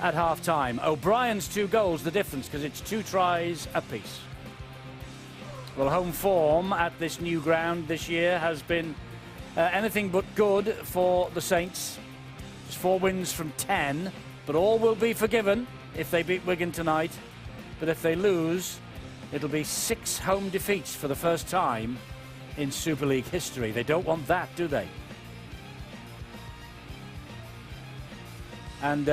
at half-time. O'Brien's 2 goals, the difference, because it's 2 tries apiece. Well, home form at this new ground this year has been anything but good for the Saints. Just 4 wins from 10, but all will be forgiven if they beat Wigan tonight. But if they lose, it'll be 6 home defeats for the first time in Super League history. They don't want that, do they? And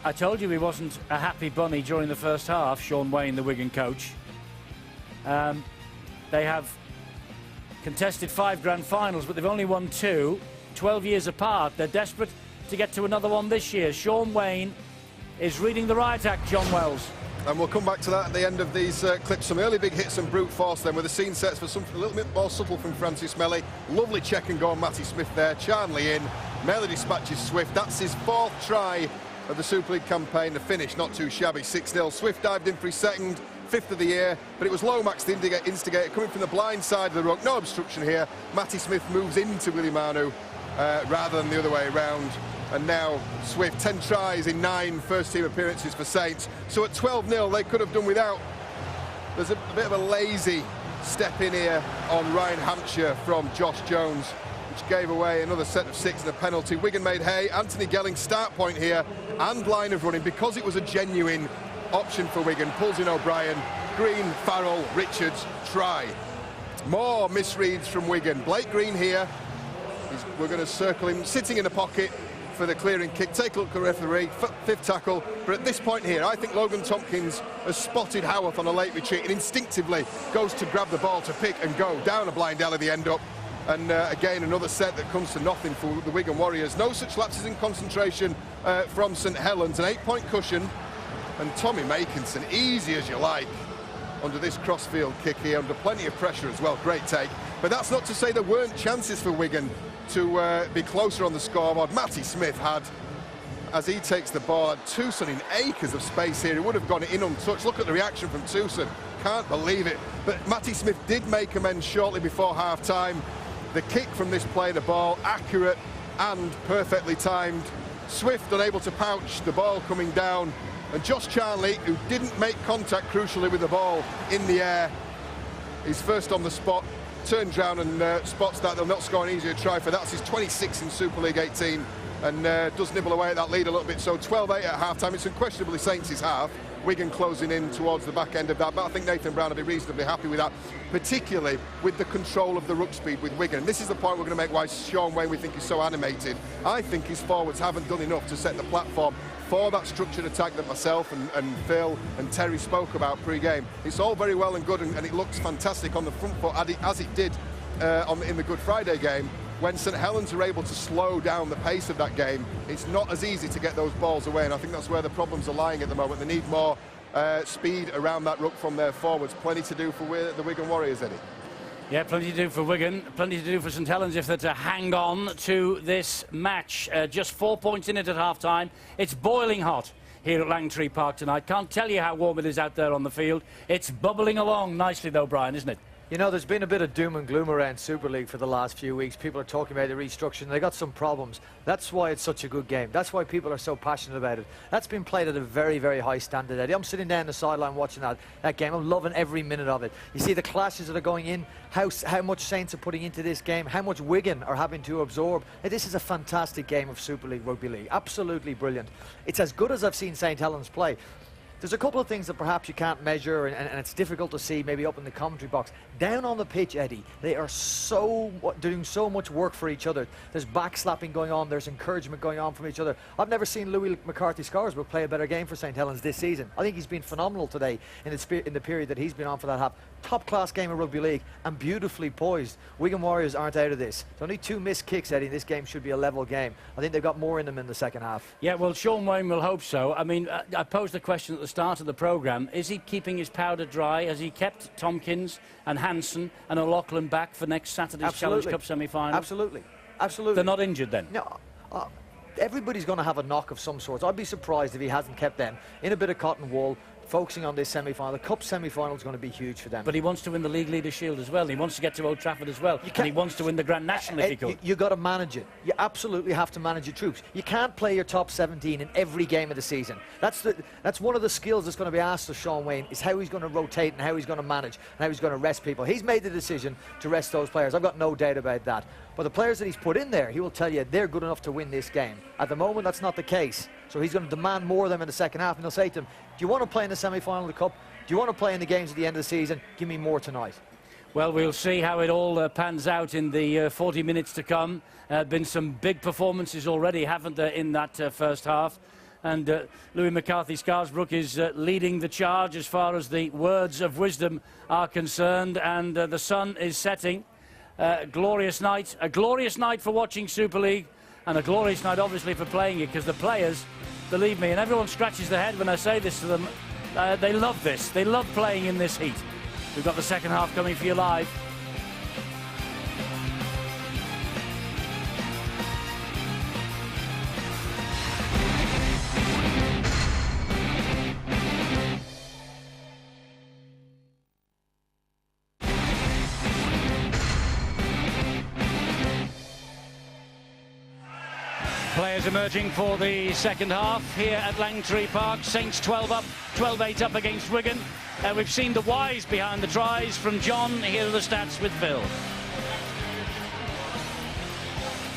I told you he wasn't a happy bunny during the first half, Sean Wayne, the Wigan coach. They have contested 5 grand finals, but they've only won 2, 12 years apart. They're desperate to get to another one this year. Sean Wayne is reading the riot act, John Wells. And we'll come back to that at the end of these clips. Some early big hits and brute force then, with the scene sets for something a little bit more subtle from Francis Melly. Lovely check and go on Matty Smith there. Charnley in. Melly dispatches Swift. That's his 4th try of the Super League campaign. The finish not too shabby, 6-0. Swift dived in for his 2nd, 5th of the year, but it was Lomax the instigator coming from the blind side of the ruck. No obstruction here. Matty Smith moves into Willie Manu rather than the other way around. And now Swift, 10 tries in 9 first-team appearances for Saints. So at 12-0, they could have done without. There's a bit of a lazy step in here on Ryan Hampshire from Josh Jones, which gave away another set of 6 and a penalty. Wigan made hay. Anthony Gelling start point here and line of running, because it was a genuine option for Wigan. Pulls in O'Brien, Green, Farrell, Richards, try. More misreads from Wigan. Blake Green here. We're going to circle him, sitting in the pocket for the clearing kick. Take a look at the referee, 5th tackle. But at this point here, I think Logan Tompkins has spotted Howarth on a late retreat and instinctively goes to grab the ball to pick and go down a blind alley, the end up. And again, another set that comes to nothing for the Wigan Warriors. No such lapses in concentration from St Helens. An 8-point cushion. And Tommy Makinson, easy as you like, under this crossfield kick here, under plenty of pressure as well. Great take. But that's not to say there weren't chances for Wigan to be closer on the scoreboard. Matty Smith had as he takes the ball. Tucson in acres of space here. He would have gone in untouched. Look at the reaction from Tucson. Can't believe it. But Matty Smith did make amends shortly before half-time. The kick from this play, the ball, accurate and perfectly timed. Swift unable to pouch, the ball coming down. And Josh Charnley, who didn't make contact crucially with the ball in the air, he's first on the spot, turns round and spots that. They'll not score an easier try for that. That's his 26 in Super League 18 and does nibble away at that lead a little bit. So 12-8 at half-time. It's unquestionably Saints' half. Wigan closing in towards the back end of that, but I think Nathan Brown will be reasonably happy with that, particularly with the control of the ruck speed with Wigan. This is the point we're going to make why Sean Wayne we think is so animated. I think his forwards haven't done enough to set the platform for that structured attack that myself and Phil and Terry spoke about pre-game. It's all very well and good, and it looks fantastic on the front foot, as it did in the Good Friday game. When St Helens are able to slow down the pace of that game, it's not as easy to get those balls away, and I think that's where the problems are lying at the moment. They need more speed around that ruck from their forwards. Plenty to do for the Wigan Warriors, Eddie. Yeah, plenty to do for Wigan, plenty to do for St Helens if they're to hang on to this match. Just 4 points in it at half-time. It's boiling hot here at Langtree Park tonight. Can't tell you how warm it is out there on the field. It's bubbling along nicely though, Brian, isn't it? You know, there's been a bit of doom and gloom around Super League for the last few weeks. People are talking about the restructuring. They got some problems. That's why it's such a good game. That's why people are so passionate about it. That's been played at a very, very high standard, Eddie. I'm sitting down the sideline watching that game. I'm loving every minute of it. You see the clashes that are going in, how much Saints are putting into this game, how much Wigan are having to absorb. This is a fantastic game of Super League Rugby League. Absolutely brilliant. It's as good as I've seen St Helens play. There's a couple of things that perhaps you can't measure and it's difficult to see maybe up in the commentary box. Down on the pitch, Eddie, they are doing so much work for each other. There's backslapping going on, there's encouragement going on from each other. I've never seen Louis McCarthy-Scarsbrook play a better game for St Helens this season. I think he's been phenomenal today in the period that he's been on for that half. Top-class game of rugby league and beautifully poised. Wigan Warriors aren't out of this. There's only 2 missed kicks, Eddie. This game should be a level game. I think they've got more in them in the second half. Yeah, well, Sean Wayne will hope so. I mean, I posed the question at the start of the programme. Is he keeping his powder dry? Has he kept Tompkins and Hansen and O'Loughlin back for next Saturday's Challenge Cup semi-final? Absolutely. Absolutely. They're not injured then? No. Everybody's going to have a knock of some sort. I'd be surprised if he hasn't kept them in a bit of cotton wool, focusing on this semi-final. The Cup semi-final is going to be huge for them. But he wants to win the League Leaders' Shield as well. He wants to get to Old Trafford as well. And he wants to win the Grand National if he could. You got to manage it. You absolutely have to manage your troops. You can't play your top 17 in every game of the season. That's one of the skills that's going to be asked of Sean Wayne, is how he's going to rotate and how he's going to manage and how he's going to rest people. He's made the decision to rest those players. I've got no doubt about that. But the players that he's put in there, he will tell you they're good enough to win this game. At the moment, that's not the case. So he's going to demand more of them in the second half, and he'll say to them, do you want to play in the semi-final of the Cup? Do you want to play in the games at the end of the season? Give me more tonight. Well, we'll see how it all pans out in the 40 minutes to come. Been some big performances already, haven't there, in that first half? And Louis McCarthy-Scarsbrook is leading the charge as far as the words of wisdom are concerned, and the sun is setting. Glorious night, a glorious night for watching Super League, and a glorious night obviously for playing it, because the players, believe me, and everyone scratches their head when I say this to them, they love this. They love playing in this heat. We've got the second half coming for you live. Players emerging for the second half here at Langtree Park. Saints 12 up, 12-8 up against Wigan. We've seen the whys behind the tries from John. Here are the stats with Phil.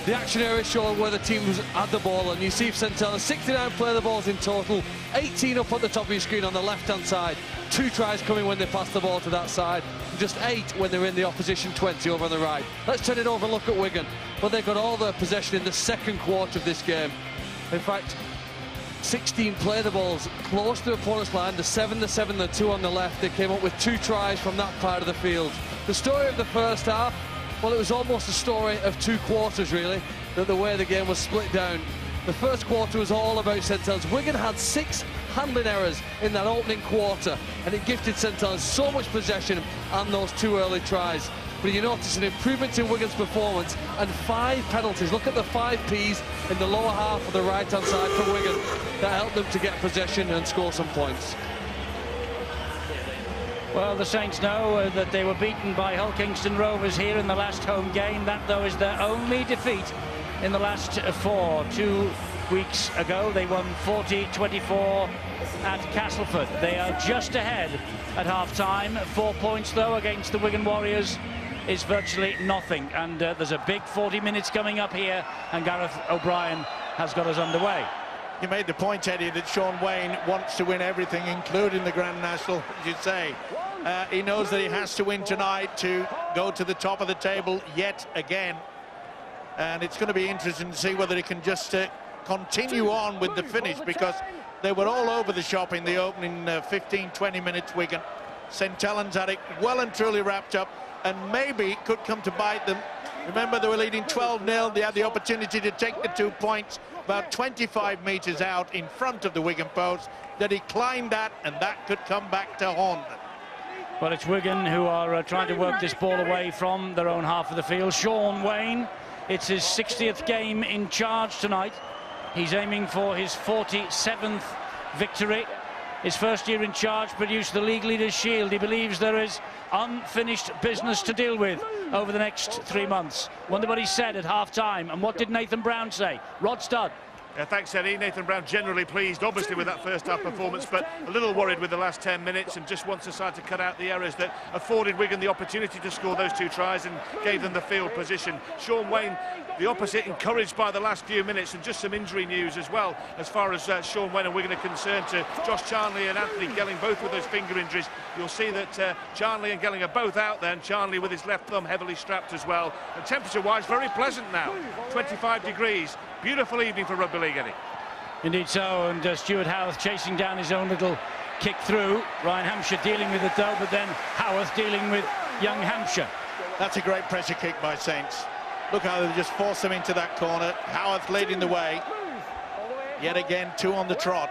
The action area showing where the teams had the ball, and you see St Helens 69 play the balls in total, 18 up at the top of your screen on the left-hand side. 2 tries coming when they pass the ball to that side, and just 8 when they're in the opposition 20 over on the right. Let's turn it over and look at Wigan. Well, they've got all their possession in the second quarter of this game. In fact, 16 play the balls close to the opponent's line, the 7, the 7, the 2 on the left. They came up with 2 tries from that part of the field. The story of the first half, well, it was almost a story of 2 quarters, really, that the way the game was split down. The first quarter was all about St Helens. Wigan had 6 handling errors in that opening quarter, and it gifted St Helens so much possession and those 2 early tries. but you notice an improvement in Wigan's performance and 5 penalties. Look at the 5 Ps in the lower half of the right-hand side for Wigan that helped them to get possession and score some points. Well, the Saints know that they were beaten by Hull Kingston Rovers here in the last home game. That, though, is their only defeat in the last 4. 2 weeks ago, they won 40-24 at Castleford. They are just ahead at half-time. 4 points, though, against the Wigan Warriors is virtually nothing. And there's a big 40 minutes coming up here, and Gareth O'Brien has got us underway. You made the point, Eddie, that Sean Wayne wants to win everything, including the Grand National, as you say. He knows that he has to win tonight to go to the top of the table yet again. And it's going to be interesting to see whether he can just continue on with the finish, because they were all over the shop in the opening 15-20 minutes, Wigan. St Helens had it well and truly wrapped up, and maybe it could come to bite them. Remember, they were leading 12-0. They had the opportunity to take the 2 points about 25 metres out in front of the Wigan post. That he climbed that, and that could come back to haunt them. Well, it's Wigan who are trying to work this ball away from their own half of the field. Sean Wayne, it's his 60th game in charge tonight. He's aiming for his 47th victory. His first year in charge produced the League Leaders' Shield. He believes there is unfinished business to deal with over the next 3 months. Wonder what he said at half-time, and what did Nathan Brown say? Rod Studd. Yeah, thanks, Eddie. Nathan Brown generally pleased, obviously, with that first-half performance, but a little worried with the last 10 minutes, and just wants the side to cut out the errors that afforded Wigan the opportunity to score those 2 tries and gave them the field position. Sean Wayne, the opposite, encouraged by the last few minutes, and just some injury news as well, as far as Sean Wayne and Wigan are concerned, to Josh Charnley and Anthony Gelling, both with those finger injuries. You'll see that Charnley and Gelling are both out there, and Charnley with his left thumb heavily strapped as well. And temperature-wise, very pleasant now, 25 degrees. Beautiful evening for rugby league, Eddie. Indeed so, and Stuart Howarth chasing down his own little kick through. Ryan Hampshire dealing with it, though, but then Howarth dealing with young Hampshire. That's a great pressure kick by Saints. Look how they just force them into that corner. Howarth leading the way. Yet again, 2 on the trot.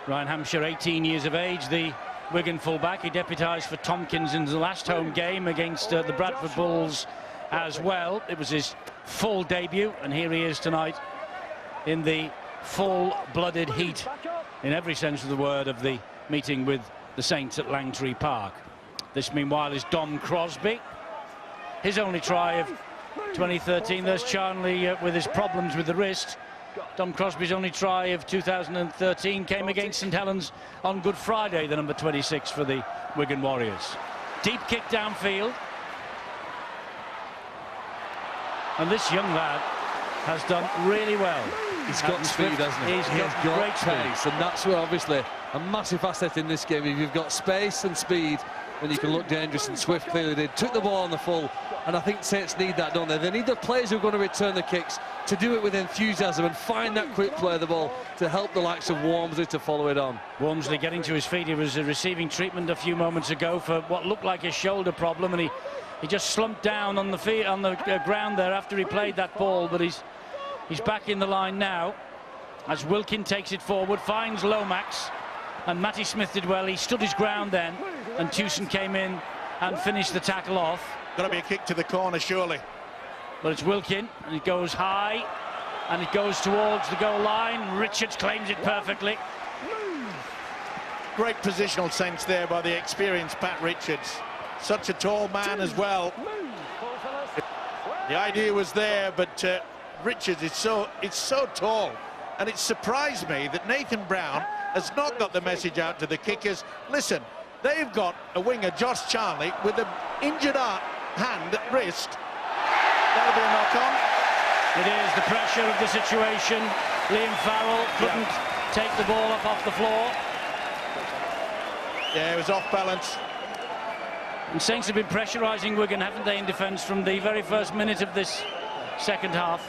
Ryan Hampshire, 18 years of age, the Wigan fullback. He deputised for Tompkins in the last home game against the Bradford Bulls as well. It was his full debut, and here he is tonight in the full-blooded heat, in every sense of the word, of the meeting with the Saints at Langtree Park. This, meanwhile, is Dom Crosby. His only try of 2013. There's Charnley with his problems with the wrist. Dom Crosby's only try of 2013 came against St Helens on Good Friday, the number 26 for the Wigan Warriors. Deep kick downfield. And this young lad has done really well. He's got speed, hasn't he? He's got great pace, and that's where obviously a massive asset in this game. If you've got space and speed, then you can look dangerous, and Swift clearly did. Took the ball on the full, and I think Saints need that, don't they? They need the players who are going to return the kicks to do it with enthusiasm and find that quick play of the ball to help the likes of Wormsley to follow it on. Wormsley getting to his feet. He was receiving treatment a few moments ago for what looked like a shoulder problem, and he just slumped down on the ground there after he played that ball, but he's back in the line now as Wilkin takes it forward, finds Lomax, and Matty Smith did well. He stood his ground then, and Tewson came in and finished the tackle off. Got to be a kick to the corner, surely. But it's Wilkin, and it goes high, and it goes towards the goal line. Richards claims it perfectly. Great positional sense there by the experienced Pat Richards. Such a tall man as well. The idea was there, but Richards is so tall, and it surprised me that Nathan Brown has not got the message out to the kickers. Listen, they've got a winger, Josh Charnley, with an injured hand, wrist. That'll be a knock-on. It is the pressure of the situation. Liam Farrell couldn't take the ball up off the floor. Yeah, it was off balance. And Saints have been pressurising Wigan, haven't they, in defence from the very first minute of this second half.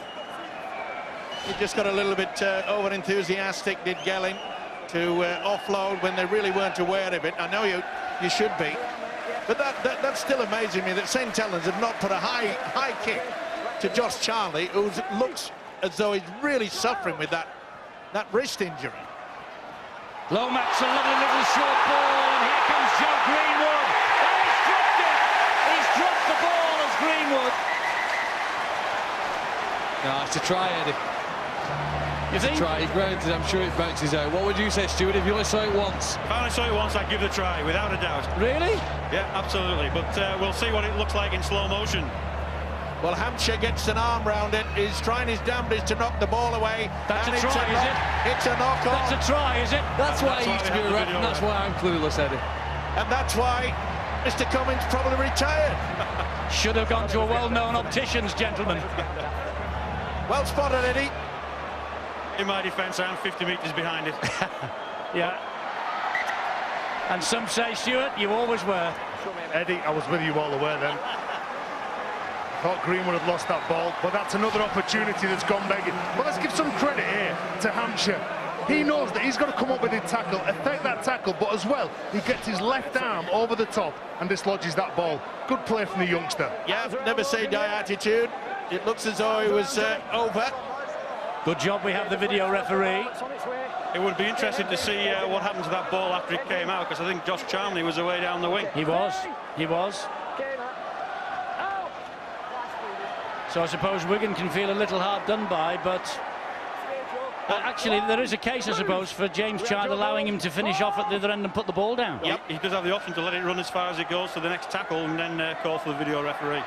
He just got a little bit over-enthusiastic, did Gelling, to offload when they really weren't aware of it. I know you should be. But that's still amazing me that St Helens have not put a high kick to Josh Charnley, who looks as though he's really suffering with that wrist injury. Lomax, a lovely little short ball, and here comes Joe Greenwood. And he's dropped it! He Greenwood. No, it's a try, Eddie. You think? Try, he grounded, I'm sure it bounces out. What would you say, Stuart, if you only saw it once? If I only saw it once, I'd give it a try, without a doubt. Really? Yeah, absolutely. But we'll see what it looks like in slow motion. Well, Hampshire gets an arm round it. He's trying his damnedest to knock the ball away. That's and a try, is it? It's a knock on. That's a try, is it? That's why he why used to we be have a the ref, and video that's why I'm clueless, Eddie. And that's why Mr. Cummins probably retired. Should have gone to a well-known opticians, gentlemen. Well spotted, Eddie. In my defence, I'm 50 metres behind it. Yeah. And some say, Stuart, you always were. Eddie, I was with you all the way then. I thought Greenwood had lost that ball, but that's another opportunity that's gone begging. But let's give some credit here to Hampshire. He knows that he's got to come up with his tackle, affect that tackle, but as well, he gets his left arm over the top and dislodges that ball. Good play from the youngster. Yeah, never say die attitude. It looks as though he was over. Good job we have the video referee. It would be interesting to see what happened to that ball after it came out, because I think Josh Charnley was away down the wing. He was. So I suppose Wigan can feel a little hard done by, but actually there is a case, I suppose, for James Child allowing him to finish off at the other end and put the ball down. Yep, he does have the option to let it run as far as it goes to the next tackle and then call for the video referee.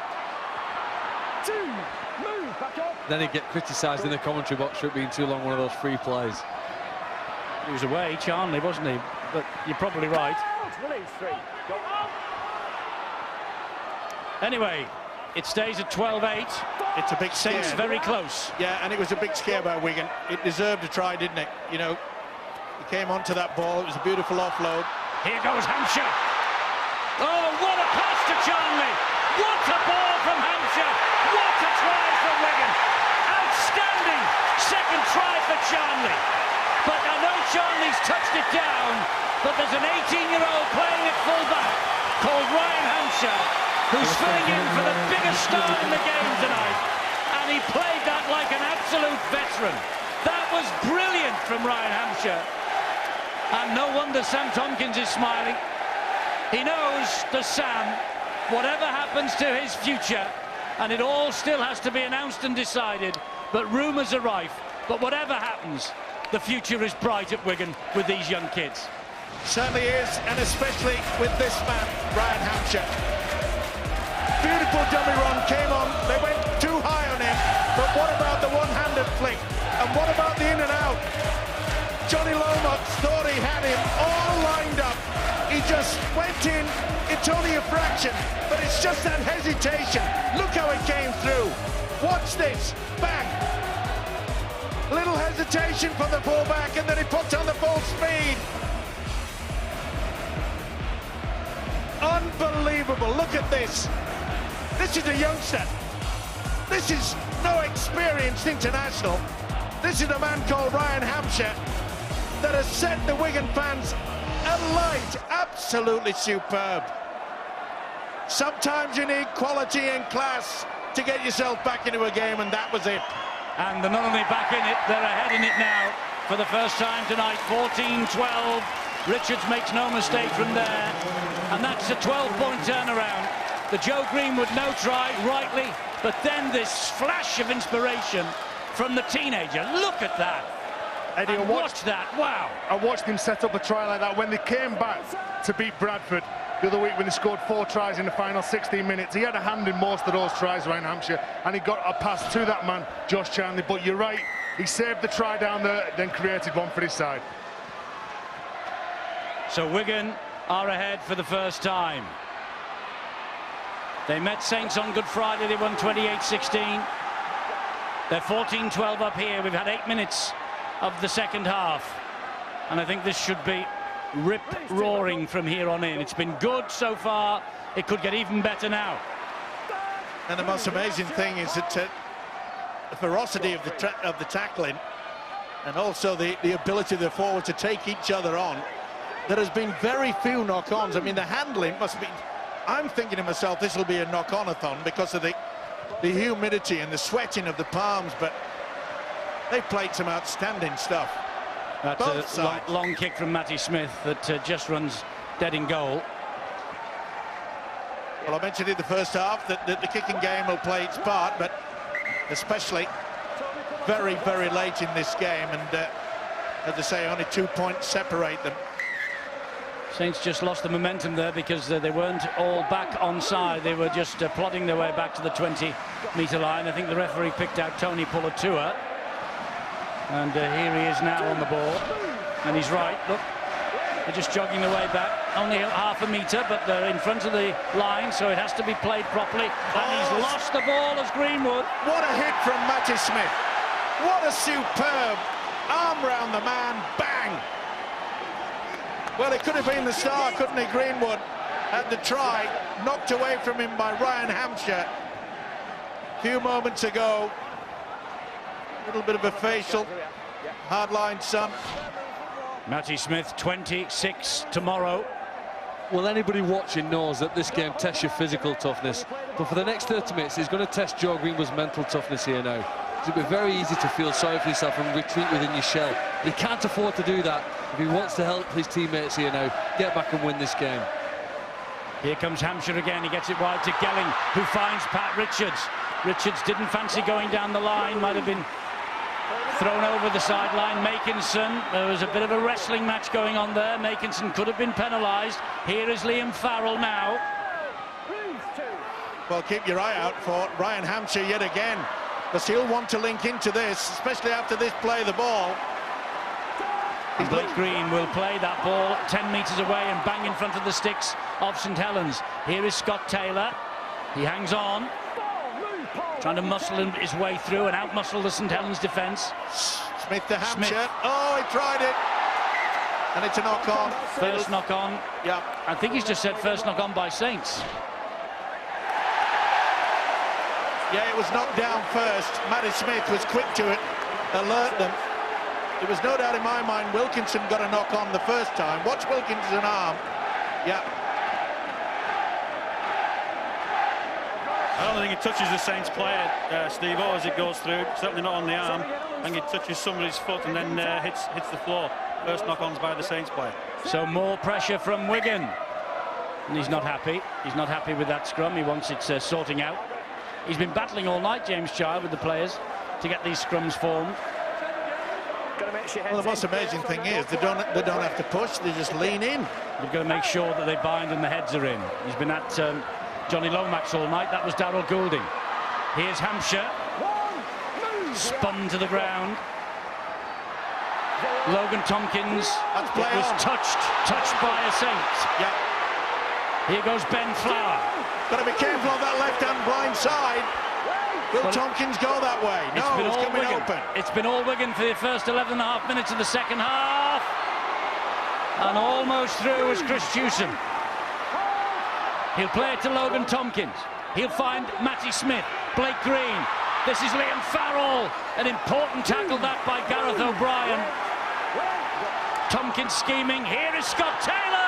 Then he'd get criticised in the commentary box for it being too long, one of those free plays. He was away, Charnley, wasn't he? But you're probably right. Anyway, it stays at 12-8. It's a big Saints scare. very close. Yeah, and it was a big scare by Wigan. It deserved a try, didn't it? You know, he came onto that ball. It was a beautiful offload. Here goes Hampshire. Oh, what a pass to Charnley. What a ball from Hampshire. What a try from Wigan. Outstanding second try for Charnley. But I know Charnley's touched it down, but there's an 18-year-old playing at full-back called Ryan Hampshire, who's filling in for the biggest star in the game tonight. And he played that like an absolute veteran. That was brilliant from Ryan Hampshire. And no wonder Sam Tompkins is smiling. He knows that Sam, whatever happens to his future, and it all still has to be announced and decided, but rumours are rife. But whatever happens, the future is bright at Wigan with these young kids. Certainly is, and especially with this man, Ryan Hampshire. Beautiful dummy run, came on, they went too high on him, but what about the one-handed flick? And what about the in and out? Johnny Lomax thought he had him all lined up. He just went in, it's only a fraction, but it's just that hesitation. Look how it came through. Watch this, bang. Little hesitation from the fullback, and then he puts on the full speed. Unbelievable, look at this. This is a youngster. This is no experienced international. This is a man called Ryan Hampshire that has set the Wigan fans alight. Absolutely superb. Sometimes you need quality and class to get yourself back into a game, and that was it. And they're not only back in it, they're ahead in it now for the first time tonight. 14-12. Richards makes no mistake from there. And that's a 12-point turnaround. The Joe Greenwood no try, rightly, but then this flash of inspiration from the teenager. Look at that. Eddie, watch that, wow. I watched him set up a try like that when they came back to beat Bradford the other week when they scored 4 tries in the final 16 minutes. He had a hand in most of those tries, Ryan Hampshire, and he got a pass to that man, Josh Charnley. But you're right, he saved the try down there, then created one for his side. So Wigan are ahead for the first time. They met Saints on Good Friday, they won 28-16. They're 14-12 up here. We've had 8 minutes of the second half. And I think this should be rip-roaring from here on in. It's been good so far. It could get even better now. And the most amazing thing is that the ferocity of the tackling, and also the ability of the forward to take each other on. There has been very few knock-ons. I mean, the handling must be... I'm thinking to myself, this will be a knock-on-a-thon because of the humidity and the sweating of the palms, but they've played some outstanding stuff. That's a long kick from Matty Smith that just runs dead in goal. Well, I mentioned in the first half that the kicking game will play its part, but especially very, very late in this game, and as I say, only 2 points separate them. Saints just lost the momentum there because they weren't all back onside. They were just plodding their way back to the 20-metre line. I think the referee picked out Tony Pulatua. And here he is now on the ball. And he's right. Look, they're just jogging their way back. Only half a metre, but they're in front of the line, so it has to be played properly. And he's lost the ball as Greenwood. What a hit from Matty Smith. What a superb arm round the man. Bang! Well, it could have been the star, couldn't he? Greenwood had the try, knocked away from him by Ryan Hampshire a few moments ago. A little bit of a facial, hard-line son. Matty Smith, 26 tomorrow. Well, anybody watching knows that this game tests your physical toughness, but for the next 30 minutes, he's going to test Joe Greenwood's mental toughness here now. It'll be very easy to feel sorry for yourself and retreat within your shell. He can't afford to do that if he wants to help his teammates here now get back and win this game. Here comes Hampshire again. He gets it wide to Gelling, who finds Pat Richards. Richards didn't fancy going down the line, might have been thrown over the sideline. Makinson, there was a bit of a wrestling match going on there. Makinson could have been penalised. Here is Liam Farrell now. Well, keep your eye out for Ryan Hampshire yet again, because he'll want to link into this, especially after this play of the ball. And Blake Green will play that ball 10 metres away and bang in front of the sticks of St Helens. Here is Scott Taylor. He hangs on, trying to muscle his way through and out-muscle the St Helens defence. Smith to Hampshire. Oh, he tried it. And it's a knock-on. First knock-on. Yeah. I think he's just said first knock-on by Saints. Yeah, it was knocked down first. Matty Smith was quick to it, alert them. There was no doubt in my mind Wilkinson got a knock on the first time. Watch Wilkinson's arm. Yeah. I don't think it touches the Saints player, Steve-O, as it goes through. Certainly not on the arm. I think it touches somebody's foot and then hits the floor. First knock-ons by the Saints player. So more pressure from Wigan. And he's not happy. He's not happy with that scrum. He wants it sorting out. He's been battling all night, James Child, with the players to get these scrums formed. Well, the most amazing thing is they don't have to push, they just lean in. They've got to make sure that they bind and the heads are in. He's been at Johnny Lomax all night. That was Darryl Goulding. Here's Hampshire. Spun to the ground. Logan Tompkins was touched by a Saint. Yeah. Here goes Ben Flower. Got to be careful on that left-hand blind side. Will Tompkins go that way? No, it's coming open. It's been all Wigan for the first 11.5 minutes of the second half. And almost through is Chris Hewson. He'll play it to Logan Tompkins. He'll find Matty Smith, Blake Green. This is Liam Farrell. An important tackle that by Gareth O'Brien. Tompkins scheming. Here is Scott Taylor.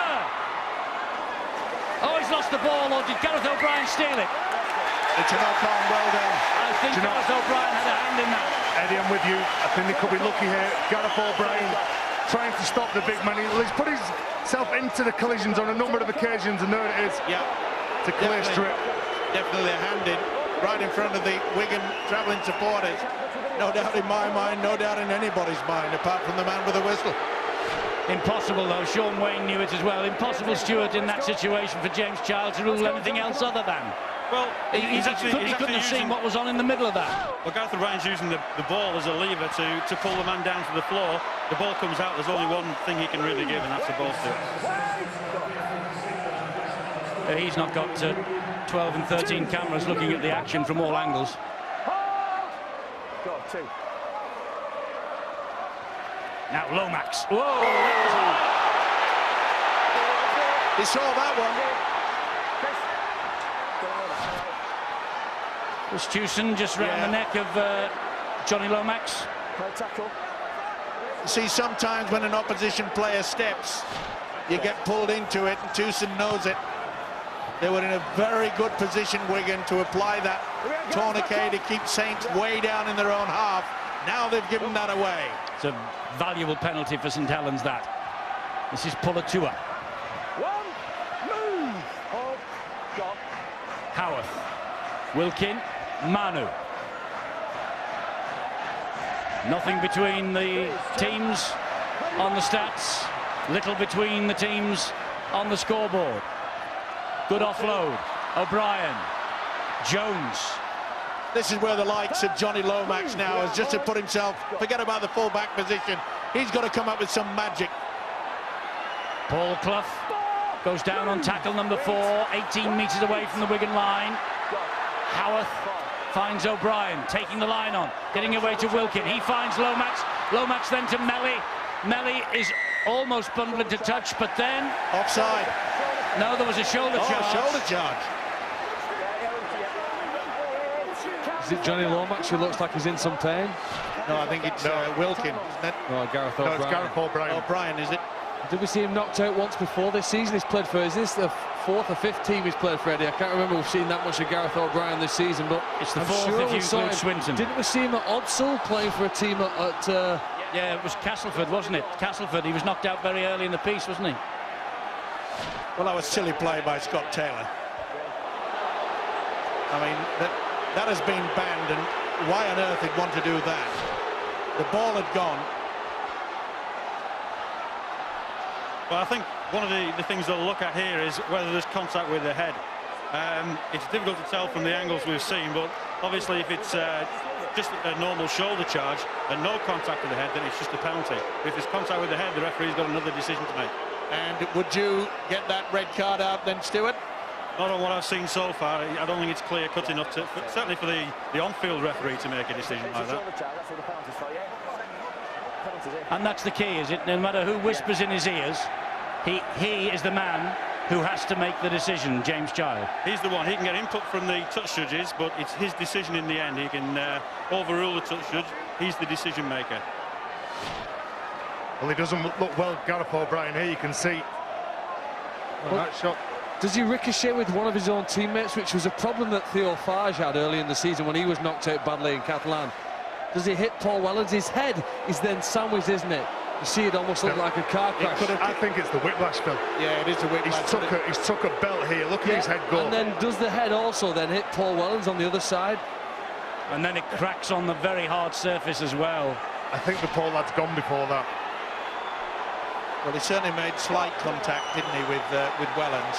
Oh, he's lost the ball, or did Gareth O'Brien steal it? It's a knock-on, well done. I think Gareth O'Brien had a hand in that. Eddie, I'm with you. I think they could be lucky here. Gareth O'Brien trying to stop the big man. He's put himself into the collisions on a number of occasions, and there it is. Yeah. It's a clear strip. Definitely a hand in, right in front of the Wigan travelling supporters. No doubt in my mind, no doubt in anybody's mind, apart from the man with the whistle. Impossible, though. Sean Wayne knew it as well. Impossible, Stuart, in that situation for James Child to rule anything else other than. Well, he couldn't have seen what was on in the middle of that. Well, Gareth O'Brien's using the ball as a lever to pull the man down to the floor. The ball comes out. There's only one thing he can really give, and that's the ball to. He's not got 12 and 13 cameras looking at the action from all angles. Got two. Now Lomax. Whoa! He saw that one. Was Hewson just round the neck of Johnny Lomax? No tackle. See, sometimes when an opposition player steps, you get pulled into it, and Hewson knows it. They were in a very good position, Wigan, to apply that tourniquet to keep Saints way down in their own half. Now they've given that away. It's a valuable penalty for St Helens, that. This is Pulatua. One, move! Oh, God. Wilkin, Manu. Nothing between the teams on the stats. Little between the teams on the scoreboard. Good offload. O'Brien. Jones. This is where the likes of Johnny Lomax now has just to put himself, forget about the full-back position. He's got to come up with some magic. Paul Clough goes down on tackle number 4, 18 metres away from the Wigan line. Howarth finds O'Brien, taking the line on, getting away to Wilkin. He finds Lomax. Lomax then to Melly. Melly is almost bundled into touch, but then... Offside. No, there was a shoulder charge. Shoulder charge. Is it Johnny Lomax who looks like he's in some pain? No, I think it's Wilkin, isn't it? No, Gareth O'Brien. No, it's Gareth O'Brien. O'Brien, is it? Did we see him knocked out once before this season? He's played for, is this the 4th or 5th team he's played for, Eddie? I can't remember we've seen that much of Gareth O'Brien this season, but it's the I'm 4th sure if you we saw include him. Swinton. Didn't we see him at Odsall playing for a team at Yeah, it was Castleford, wasn't it? Castleford. He was knocked out very early in the piece, wasn't he? Well, that was silly play by Scott Taylor. I mean, that has been banned, and why on earth he'd want to do that? The ball had gone. Well, I think one of the things they'll look at here is whether there's contact with the head. It's difficult to tell from the angles we've seen, but obviously if it's just a normal shoulder charge and no contact with the head, then it's just a penalty. If there's contact with the head, the referee's got another decision to make. And would you get that red card out then, Stuart? Not on what I've seen so far. I don't think it's clear-cut enough to, certainly for the on-field referee to make a decision like that. And that's the key, is it? No matter who whispers in his ears, he is the man who has to make the decision, James Child. He's the one. He can get input from the touch judges, but it's his decision in the end. He can overrule the touch judge. He's the decision maker. Well, he doesn't look well, Gareth O'Brien here, you can see. Well, that shot. Does he ricochet with one of his own teammates, which was a problem that Theo Farge had early in the season when he was knocked out badly in Catalan? Does he hit Paul Wellens? His head is then sandwiched, isn't it? You see it almost look like a car crash. I think it's the whiplash, Phil. Yeah, it is a whiplash. He's took a belt here. Look at his head go. And then does the head also then hit Paul Wellens on the other side? And then it cracks on the very hard surface as well. I think the poor lad's gone before that. Well, he certainly made slight contact, didn't he, with Wellens.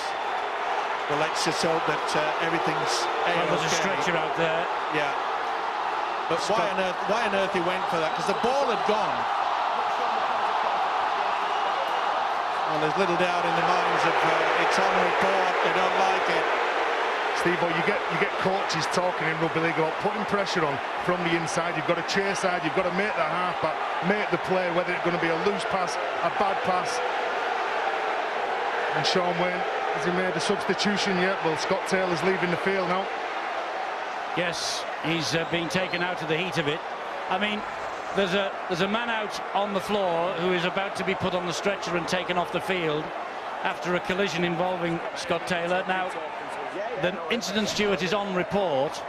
Well, let's just hope that everything's Well, there's a stretcher out there. Yeah. But why on earth he went for that? Because the ball had gone. Well, there's little doubt in the minds of it's on report. They don't like it. Steve-o, you get coaches talking in rugby league about putting pressure on from the inside. You've got to chase side. You've got to make the halfback, make the play, whether it's going to be a loose pass, a bad pass. And Sean Wayne, has he made a substitution yet? Well, Scott Taylor's leaving the field now. Yes, he's being taken out of the heat of it. I mean, there's a man out on the floor who is about to be put on the stretcher and taken off the field after a collision involving Scott Taylor. Now, the incident, Stuart, is on report.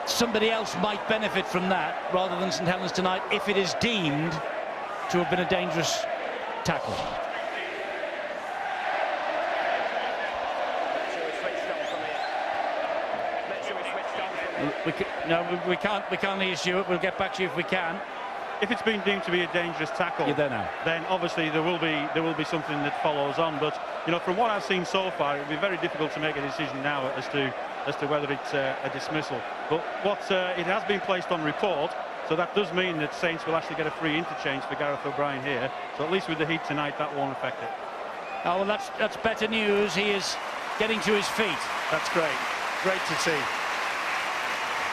Somebody else might benefit from that rather than St Helens tonight if it is deemed to have been a dangerous tackle. We can't hear Stuart. We'll get back to you if we can. If it's been deemed to be a dangerous tackle, You're there now. then obviously there will be something that follows on. But you know, from what I've seen so far, it would be very difficult to make a decision now as to whether it's a dismissal. But it has been placed on report, so that does mean that Saints will actually get a free interchange for Gareth O'Brien here. So at least with the heat tonight, that won't affect it. Oh, well, that's better news. He is getting to his feet. That's great. Great to see.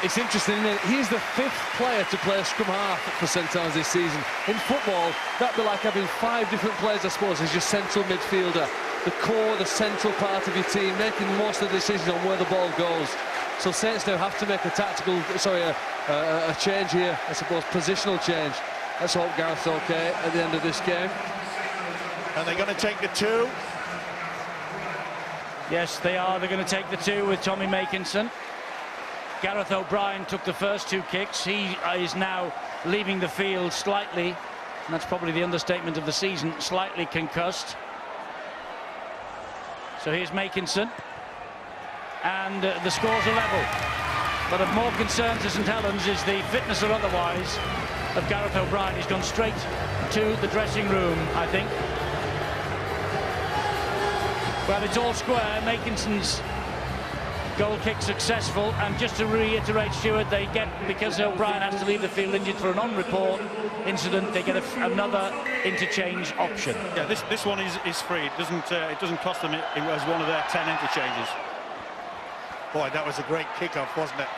It's interesting, isn't it? He's the 5th player to play scrum half for St Helens this season. In football, that'd be like having 5 different players, I suppose, as your central midfielder. The core, the central part of your team, making most of the decisions on where the ball goes. So Saints now have to make a change here, I suppose, positional change. Let's hope Gareth's okay at the end of this game. And they're going to take the 2. Yes, they are. They're going to take the 2 with Tommy Makinson. Gareth O'Brien took the first 2 kicks. He is now leaving the field slightly, and that's probably the understatement of the season, slightly concussed. So here's Makinson. and the scores are level. But of more concern to St Helens is the fitness or otherwise of Gareth O'Brien. He's gone straight to the dressing room, I think. Well, it's all square. Makinson's goal kick successful, and just to reiterate, Stuart, they get, because O'Brien has to leave the field injured for an on-report incident, they get another interchange option. Yeah, this one is free. It doesn't cost them as one of their 10 interchanges. Boy, that was a great kick-off, wasn't it?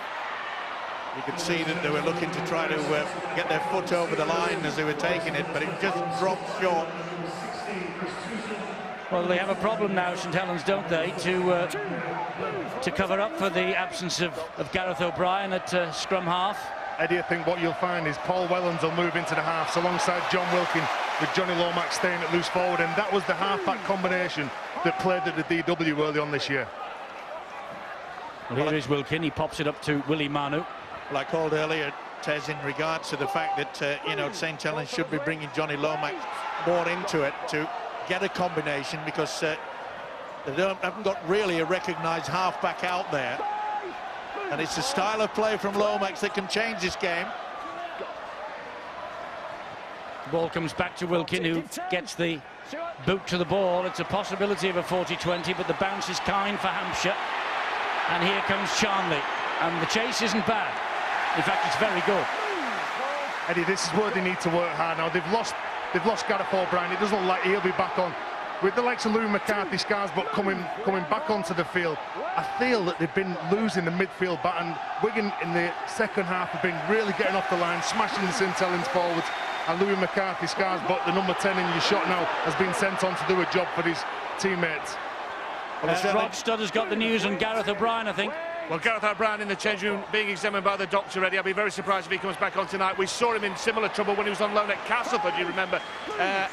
You could see that they were looking to try to get their foot over the line as they were taking it, but it just dropped short. Well, they have a problem now, St Helens, don't they, to cover up for the absence of Gareth O'Brien at scrum half. Eddie, I think what you'll find is Paul Wellens will move into the halves alongside John Wilkin, with Johnny Lomax staying at loose forward, and that was the half-back combination that played at the DW early on this year. Well, here is Wilkin. He pops it up to Willie Manu. Well, I called earlier, Tez, in regards to the fact that, you know, St Helens should be bringing Johnny Lomax more into it to get a combination, because they haven't got really a recognised half-back out there. And it's a style of play from Lomax that can change this game. The ball comes back to Wilkin, who gets the boot to the ball. It's a possibility of a 40-20, but the bounce is kind for Hampshire. And here comes Charnley, and the chase isn't bad. In fact, it's very good. Eddie, this is where they need to work hard now. They've lost Gareth O'Brien. It doesn't look like he'll be back on. With the likes of Louis McCarthy, Scarsbrook coming back onto the field, I feel that they've been losing the midfield bat, and Wigan in the second half have been really getting off the line, smashing the St Helens forwards, and Louis McCarthy, Scarsbrook, the number 10 in your shot now, has been sent on to do a job for his teammates. Well, Rob Studd has got the news on Gareth O'Brien, I think. Well, Gareth O'Brien in the change room being examined by the doctor already. I'll be very surprised if he comes back on tonight. We saw him in similar trouble when he was on loan at Castleford, you remember,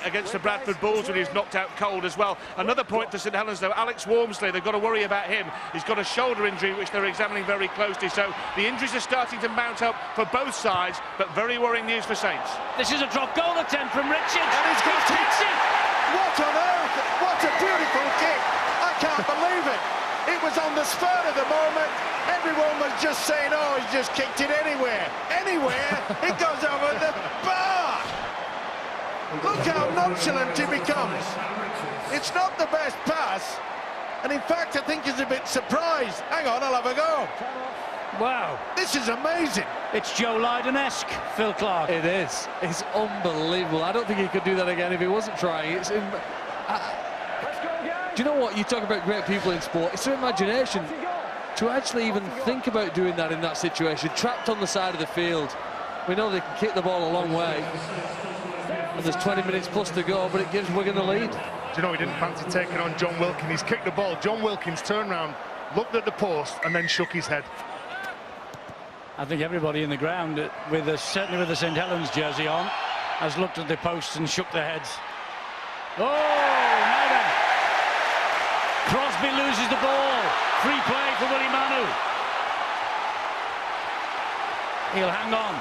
against the Bradford Bulls, when he was knocked out cold as well. Another point for St Helens, though, Alex Wormsley, they've got to worry about him. He's got a shoulder injury, which they're examining very closely. So the injuries are starting to mount up for both sides, but very worrying news for Saints. This is a drop goal attempt from Richards. And he's got it. What on earth? What a beautiful kick. I can't believe it. It was on the spur of the moment. Everyone was just saying, oh, he's just kicked it anywhere. Anywhere? It goes over the bar. Look how nonchalant he becomes. It's not the best pass. And in fact, I think he's a bit surprised. Hang on, I'll have a go. Wow. This is amazing. It's Joe Lydon-esque, Phil Clark. It is. It's unbelievable. I don't think he could do that again if he wasn't trying. Do you know what? You talk about great people in sport. It's their imagination to actually even think about doing that in that situation. Trapped on the side of the field. We know they can kick the ball a long way. And there's 20 minutes plus to go, but it gives Wigan the lead. Do you know, he didn't fancy taking on John Wilkin. He's kicked the ball. John Wilkins turned round, looked at the post, and then shook his head. I think everybody in the ground, certainly with the St Helens jersey on, has looked at the posts and shook their heads. Oh, now then. Crosby loses the ball. Free play for Willie Manu. He'll hang on.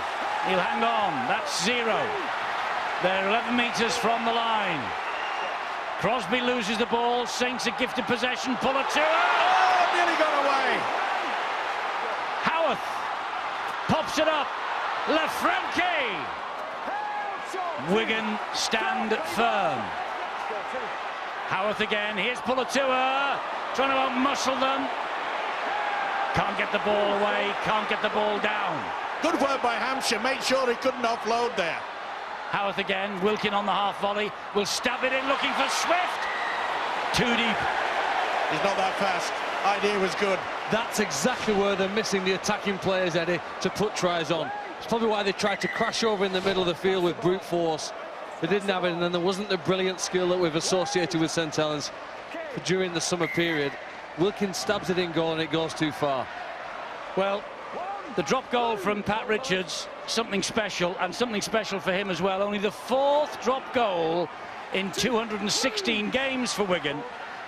He'll hang on. That's 0. They're 11 metres from the line. Crosby loses the ball. Saints are gifted possession. Pull it to her. Oh, nearly got away. Howarth pops it up. Lafranchi. Wigan stand firm. Howarth again. Here's Pulatua, trying to out-muscle them. Can't get the ball away. Can't get the ball down. Good work by Hampshire. Made sure he couldn't offload there. Howarth again. Wilkin on the half volley. Will stab it in, looking for Swift. Too deep. He's not that fast. Idea was good. That's exactly where they're missing the attacking players, Eddie, to put tries on. It's probably why they tried to crash over in the middle of the field with brute force. They didn't have it, and then there wasn't the brilliant skill that we've associated with St Helens during the summer period. Wilkins stabs it in goal, and it goes too far. Well, the drop goal from Pat Richards, something special, and something special for him as well. Only the 4th drop goal in 216 games for Wigan,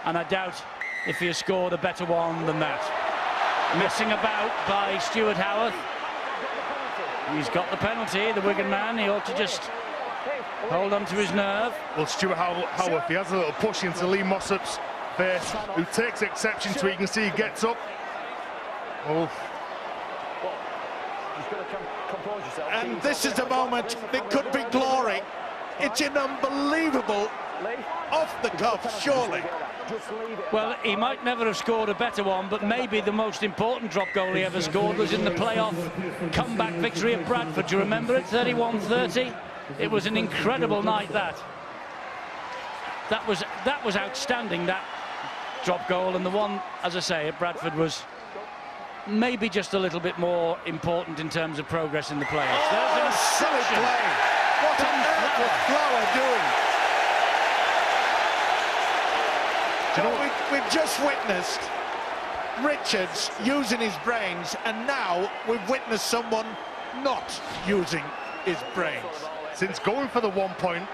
and I doubt if he has scored a better one than that. Messing about by Stuart Howarth. He's got the penalty, the Wigan man. He ought to just hold on to his nerve. Well, Stuart Howarth, he has a little push into Lee Mossop's face, who takes exception to it. You can see he gets up, Oh. And this is the moment that could be glory. It's an unbelievable off-the-cuff, surely. Well, he might never have scored a better one, but maybe the most important drop goal he ever scored was in the playoff comeback victory at Bradford. Do you remember it? 31-30. It was an incredible night, that. That was outstanding, that drop goal, and the one, as I say, at Bradford was maybe just a little bit more important in terms of progress in the playoffs. There's a silly play. What on earth was Flower doing? Do you know, we've just witnessed Richards using his brains, and now we've witnessed someone not using his brains. Since going for the 1 point,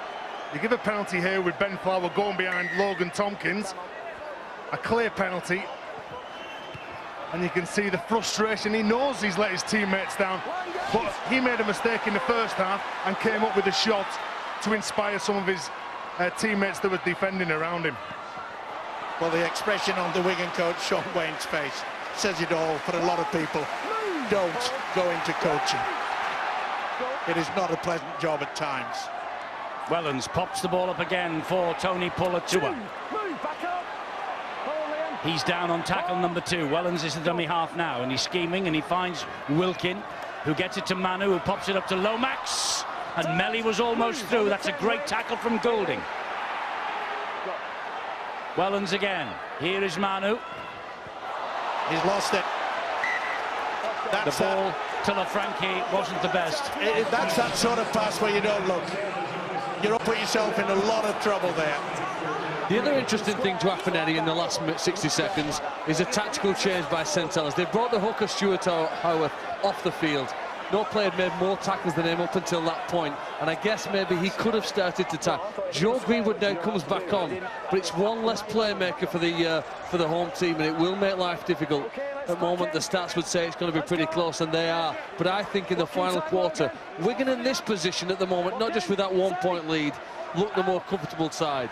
you give a penalty here with Ben Flower going behind Logan Tompkins. A clear penalty. And you can see the frustration. He knows he's let his teammates down, but he made a mistake in the first half and came up with a shot to inspire some of his teammates that were defending around him. Well, the expression on the Wigan coach, Sean Wayne's face, says it all for a lot of people. Don't go into coaching. It is not a pleasant job at times. Wellens pops the ball up again for Tony Pulatua. He's down on tackle number 2. Wellens is the dummy half now, and he's scheming, and he finds Wilkin, who gets it to Manu, who pops it up to Lomax, and Melly was almost through. That's a great tackle from Goulding. Wellens again. Here is Manu. He's lost it. That's the ball to LaFranchi wasn't the best. That's that sort of pass where you don't look. You'll put yourself in a lot of trouble there. The other interesting thing to happen, Eddie, in the last 60 seconds is a tactical change by St Helens. They brought the hooker Stuart Howarth off the field. No player had made more tackles than him up until that point, and I guess maybe he could have started to tackle. Joe Greenwood now comes back on, but it's one less playmaker for the home team, and it will make life difficult. At the moment, the stats would say it's going to be pretty close, and they are. But I think in the final quarter, Wigan in this position at the moment, not just with that 1 point lead, look the more comfortable side.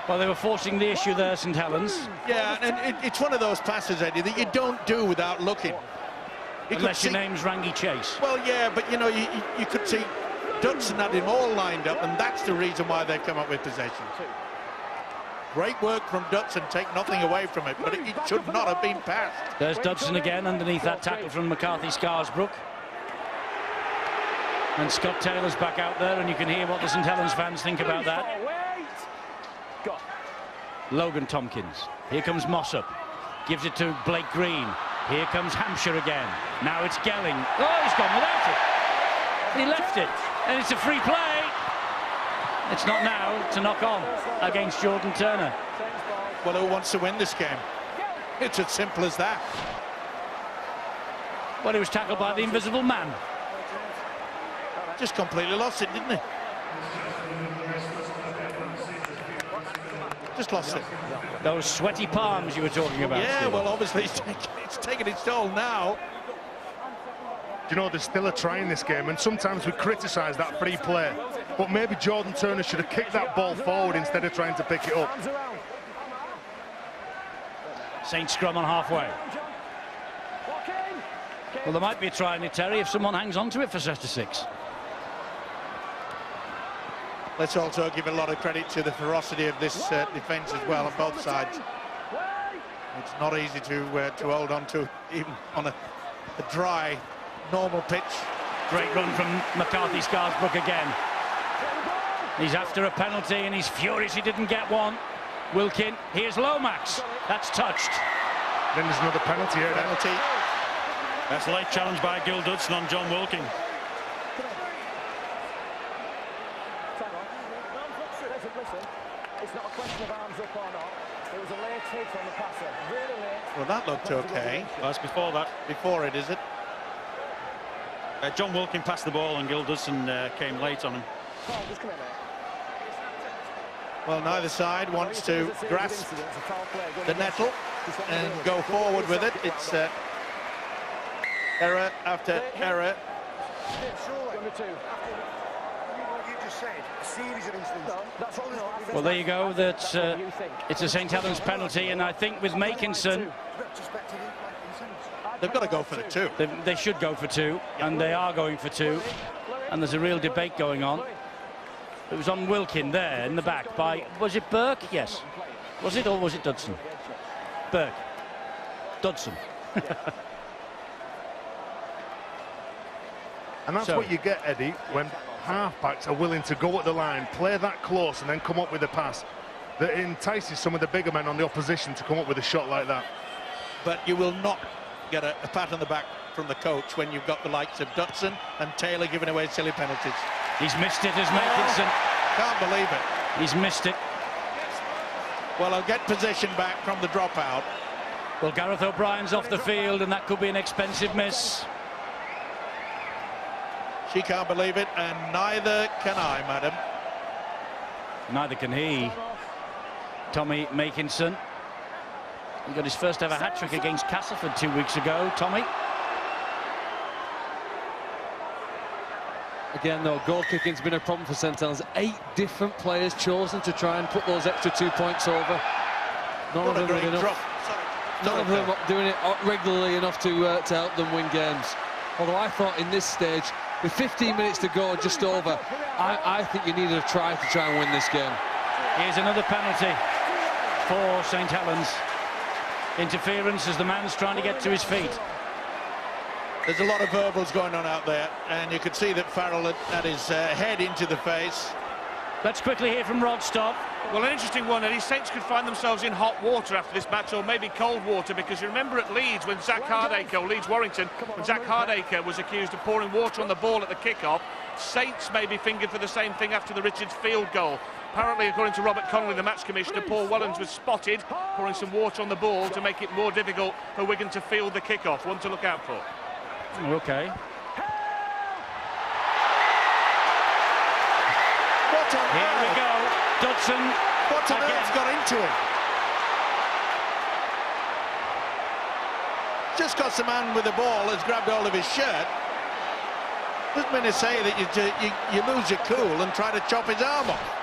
Well, they were forcing the issue there, St Helens. Yeah, and it's one of those passes, Eddie, that you don't do without looking. Unless your name's Rangi Chase. Well, yeah, but you know, you could see Dudson had him all lined up, and that's the reason why they come up with possession. Great work from Dudson, take nothing away from it, but it should not have been passed. There's Dudson again underneath that tackle from McCarthy Scarsbrook. And Scott Taylor's back out there, and you can hear what the St Helens fans think about that. Logan Tompkins. Here comes Mossop. Gives it to Blake Green. Here comes Hampshire again. Now it's Gelling. Oh, he's gone without it. He left it. And it's a free play. It's not now to knock on against Jordan Turner. Well, who wants to win this game? It's as simple as that. Well, he was tackled by the invisible man. Just completely lost it, didn't he? Just lost it. Those sweaty palms you were talking about. Yeah, Steve. well, obviously it's taken its toll now. You know, there's still a try in this game, and sometimes we criticise that free play, but maybe Jordan Turner should have kicked that ball forward instead of trying to pick it up. Saint scrum on halfway. Well, there might be a try in it, Terry, if someone hangs on to it for set of 6. Let's also give a lot of credit to the ferocity of this defence as well on both sides. It's not easy to hold on to, even on a dry, normal pitch. Great run from McCarthy Scarsbrook again. He's after a penalty and he's furious he didn't get one. Wilkin, here's Lomax. That's touched. Then there's another penalty here. Penalty. That's a late challenge by Gil Dudson on John Wilkin. It's not a question of arms up or not. It was a late hit on the passer. Really late. Well, that looked okay. Well, that's before that. Before it, is it? John Wilkin passed the ball and Gil Dudson came late on him. Oh, just come here, mate. Well, neither side wants to grasp the nettle and go forward with it. It's error after error. Well, there you go. That's it's a St Helens penalty, and I think with Makinson, They've got to go for the 2. they should go for 2, and they are going for 2. And there's a real debate going on. It was on Wilkin there in the back by, was it Burke? Yes. Was it, or was it Dodson? Burke. Dodson. And that's what you get, Eddie, when half-backs are willing to go at the line, play that close, and then come up with a pass that entices some of the bigger men on the opposition to come up with a shot like that. But you will not get a pat on the back from the coach when you've got the likes of Dutson and Taylor giving away silly penalties. He's missed it as Makinson. Can't believe it. He's missed it. Well, I'll get possession back from the dropout. Well, Gareth O'Brien's off the field, and that could be an expensive miss. She can't believe it, and neither can I, madam. Neither can he. Tommy Makinson. He got his first ever hat-trick against Castleford 2 weeks ago. Tommy? Again, though, goal kicking's been a problem for St Helens. 8 different players chosen to try and put those extra 2 points over. None of them are enough. None of them are doing it regularly enough to help them win games. Although I thought in this stage, with 15 minutes to go, just over, I think you needed a try and win this game. Here's another penalty for St Helens. Interference as the man's trying to get to his feet. There's a lot of verbals going on out there, and you could see that Farrell had his head into the face. Let's quickly hear from Rodstop. Well, an interesting one. Eddie, Saints could find themselves in hot water after this match, or maybe cold water, because you remember at Leeds when Zach Hardacre, Leeds Warrington, when Zach Hardacre was accused of pouring water on the ball at the kick-off, Saints may be fingered for the same thing after the Richards field goal. Apparently, according to Robert Connolly, the match commissioner, Paul Wellens was spotted pouring some water on the ball to make it more difficult for Wigan to field the kick-off. One to look out for. Okay. Here we go. Dodson. What on earth's got into him? Just because the man with the ball has grabbed hold of his shirt doesn't mean to say that you lose your cool and try to chop his arm off.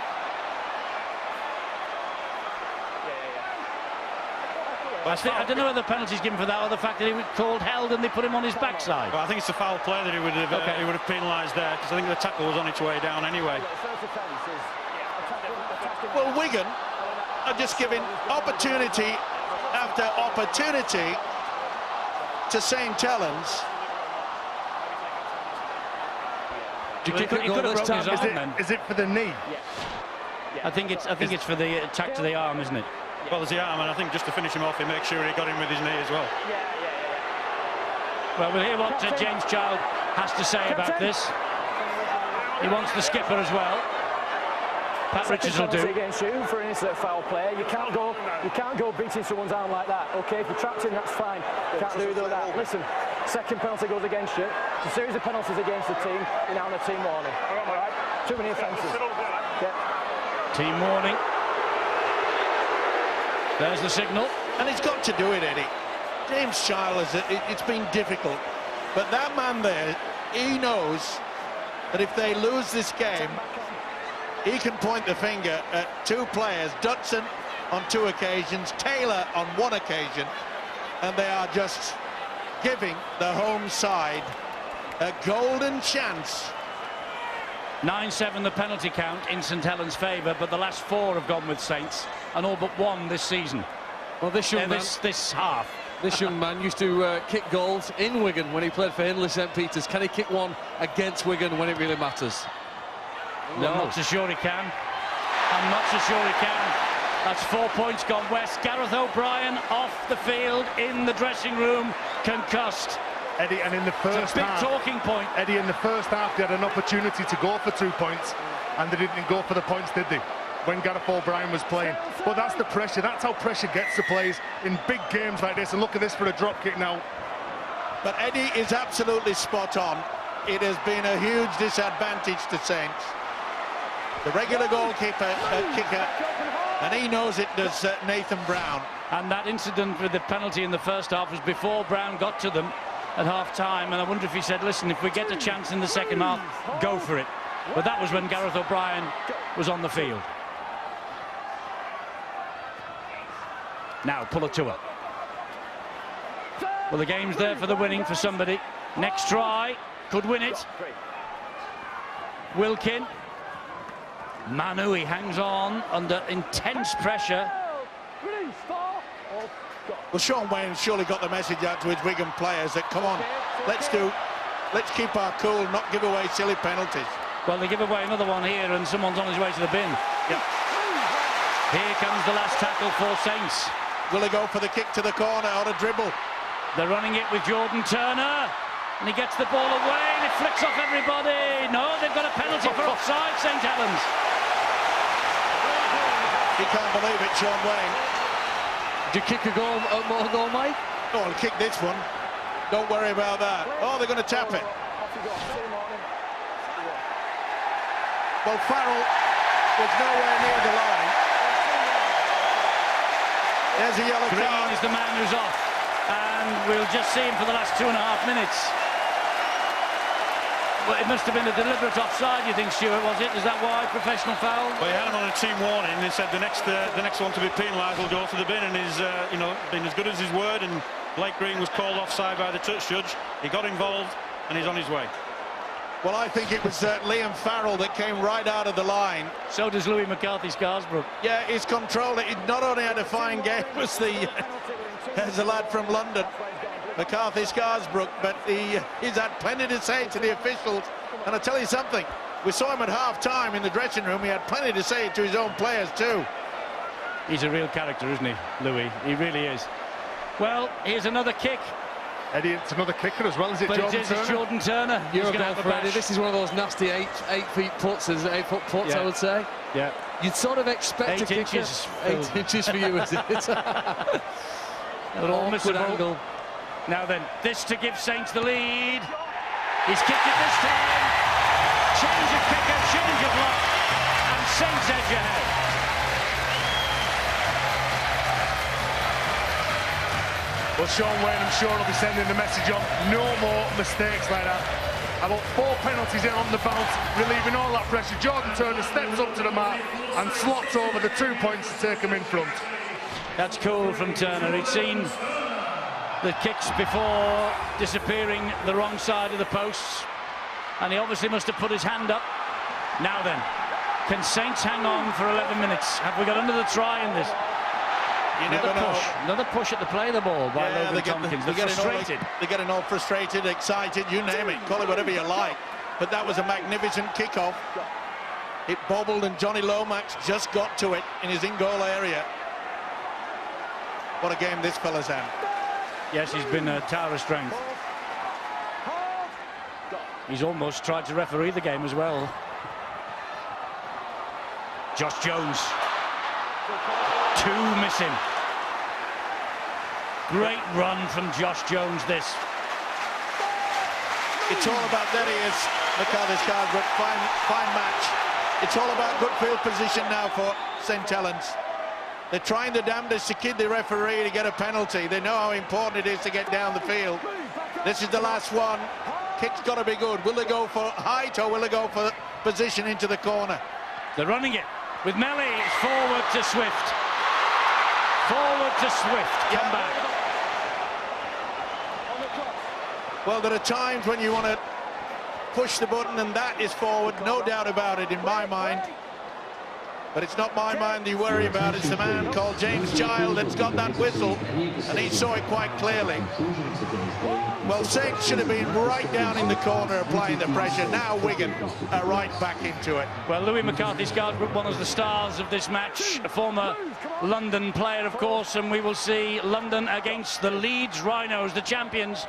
I don't know whether the penalty's given for that or the fact that he was held and they put him on his backside. Well, I think it's a foul play that he would have penalised there, because I think the tackle was on its way down anyway. Well, Wigan are just giving opportunity after opportunity to St Helens. He could have broken his arm. Is it for the knee? I think it's for the attack to the arm, isn't it? Well, there's the arm, and I think just to finish him off, he makes sure he got him with his knee as well. Well, we'll hear what James Child has to say about this. He wants the skipper as well. Pat Richards will do. Against you for an incident foul play. You can't go beating someone's arm like that. Okay, if you're trapped in, that's fine. You can't do that. Listen, second penalty goes against you. It's a series of penalties against the team. You're now on a team warning. All right? Too many offences. Yeah. Team warning. There's the signal. And he's got to do it, Eddie. James Child, it's been difficult. But that man there, he knows that if they lose this game, he can point the finger at 2 players, Dutson on 2 occasions, Taylor on 1 occasion, and they are just giving the home side a golden chance. 9-7 the penalty count in St Helens' favour, but the last 4 have gone with Saints, and all but 1 this season. Well, this young man, this half. This young man used to kick goals in Wigan when he played for Hindley St Peters. Can he kick one against Wigan when it really matters? No. I'm not so sure he can. I'm not so sure he can. That's 4 points gone west. Gareth O'Brien off the field in the dressing room, concussed. Eddie, and in the first half, big talking point. Eddie, in the first half, they had an opportunity to go for 2 points, and they didn't go for the points, did they? When Gareth O'Brien was playing. But that's the pressure. That's how pressure gets to players in big games like this. And look at this for a drop kick now. But Eddie is absolutely spot on. It has been a huge disadvantage to Saints. The regular goalkeeper, kicker, and he knows it, does Nathan Brown. And that incident with the penalty in the first half was before Brown got to them at half-time, and I wonder if he said, listen, if we get a chance in the second half, go for it. but that was when Gareth O'Brien was on the field. Now Pulatua. Well, the game's there for the winning for somebody. Next try, could win it. Wilkin. Manu, he hangs on under intense pressure. Well, Sean Wayne surely got the message out to his Wigan players that, come on, let's keep our cool, not give away silly penalties. Well, they give away another one here, and someone's on his way to the bin. Yep. Here comes the last tackle for Saints. Will he go for the kick to the corner or a dribble? They're running it with Jordan Turner, and he gets the ball away, and it flicks off everybody. No, they've got a penalty for offside, St Helens. He can't believe it, Sean Wayne. Did you kick a goal, more goal, Mike? Oh, he'll kick this one. Don't worry about that. Oh, they're going to tap it. Well, Farrell was nowhere near the line. There's a yellow Green card. is the man who's off, and we'll just see him for the last 2.5 minutes. Well, it must have been a deliberate offside, you think, Stuart, was it? Is that why? Professional foul? Well, he had him on a team warning. They said the next one to be penalised will go to the bin, and he's been as good as his word. And Blake Green was called offside by the touch judge. He got involved, and he's on his way. Well, I think it was Liam Farrell that came right out of the line. So does Louis McCarthy-Scarsbrook. Yeah, he's controlled it. He not only had a fine game as as a lad from London, McCarthy-Scarsbrook, but he's had plenty to say to the officials. And I tell you something, we saw him at half-time in the dressing room. He had plenty to say to his own players too. He's a real character, isn't he, Louis? He really is. Well, here's another kick. Eddie, it's another kicker as well, is it, But Jordan it's Turner? Jordan Turner. You're He's a gonna goal have a for Eddie. bash. This is one of those nasty 8 feet puts, 8 foot puts, Yeah. I would say. Yeah. You'd sort of expect 8 a kicker. inches. 8 inches for you, is it? An Awkward angle. Now then, this to give Saints the lead. He's kicked it this time. Change of kicker, change of lock, and Saints edge ahead. Well, Sean Wayne, I'm sure, will be sending the message on. No more mistakes like that. About 4 penalties in on the bounce, relieving all that pressure. Jordan Turner steps up to the mark and slots over the 2 points to take him in front. That's cool from Turner. He'd seen the kicks before disappearing the wrong side of the posts, and he obviously must have put his hand up. Now then, can Saints hang on for 11 minutes? Have we got another try in this? You never know. Another push at the play of the ball by Logan Tompkins. They're frustrated. They're getting all frustrated, excited, you name it. Call it whatever you like. But that was a magnificent kickoff. It bobbled, and Johnny Lomax just got to it in his in-goal area. What a game this fella's had. Yes, he's been a tower of strength. He's almost tried to referee the game as well. Josh Jones. 2 missing. Great run from Josh Jones, this. It's all about, there he is, McCarthy-Scarsbrook, fine match. It's all about good field position now for St Helens. They're trying their damnedest to kid the referee to get a penalty. They know how important it is to get down the field. This is the last one. Kick's got to be good. Will they go for height or will they go for position into the corner? They're running it with Melly. It's forward to Swift. Forward to Swift. Come back. Well, there are times when you want to push the button, and that is forward, no doubt about it in my mind. But it's not my mind you worry about, it's the man called James Child that's got that whistle, and he saw it quite clearly. Well, Saints should have been right down in the corner applying the pressure. Now Wigan are right back into it. Well, Louis McCarthy-Scarsbrook, one of the stars of this match, a former London player, of course, and we will see London against the Leeds Rhinos. The champions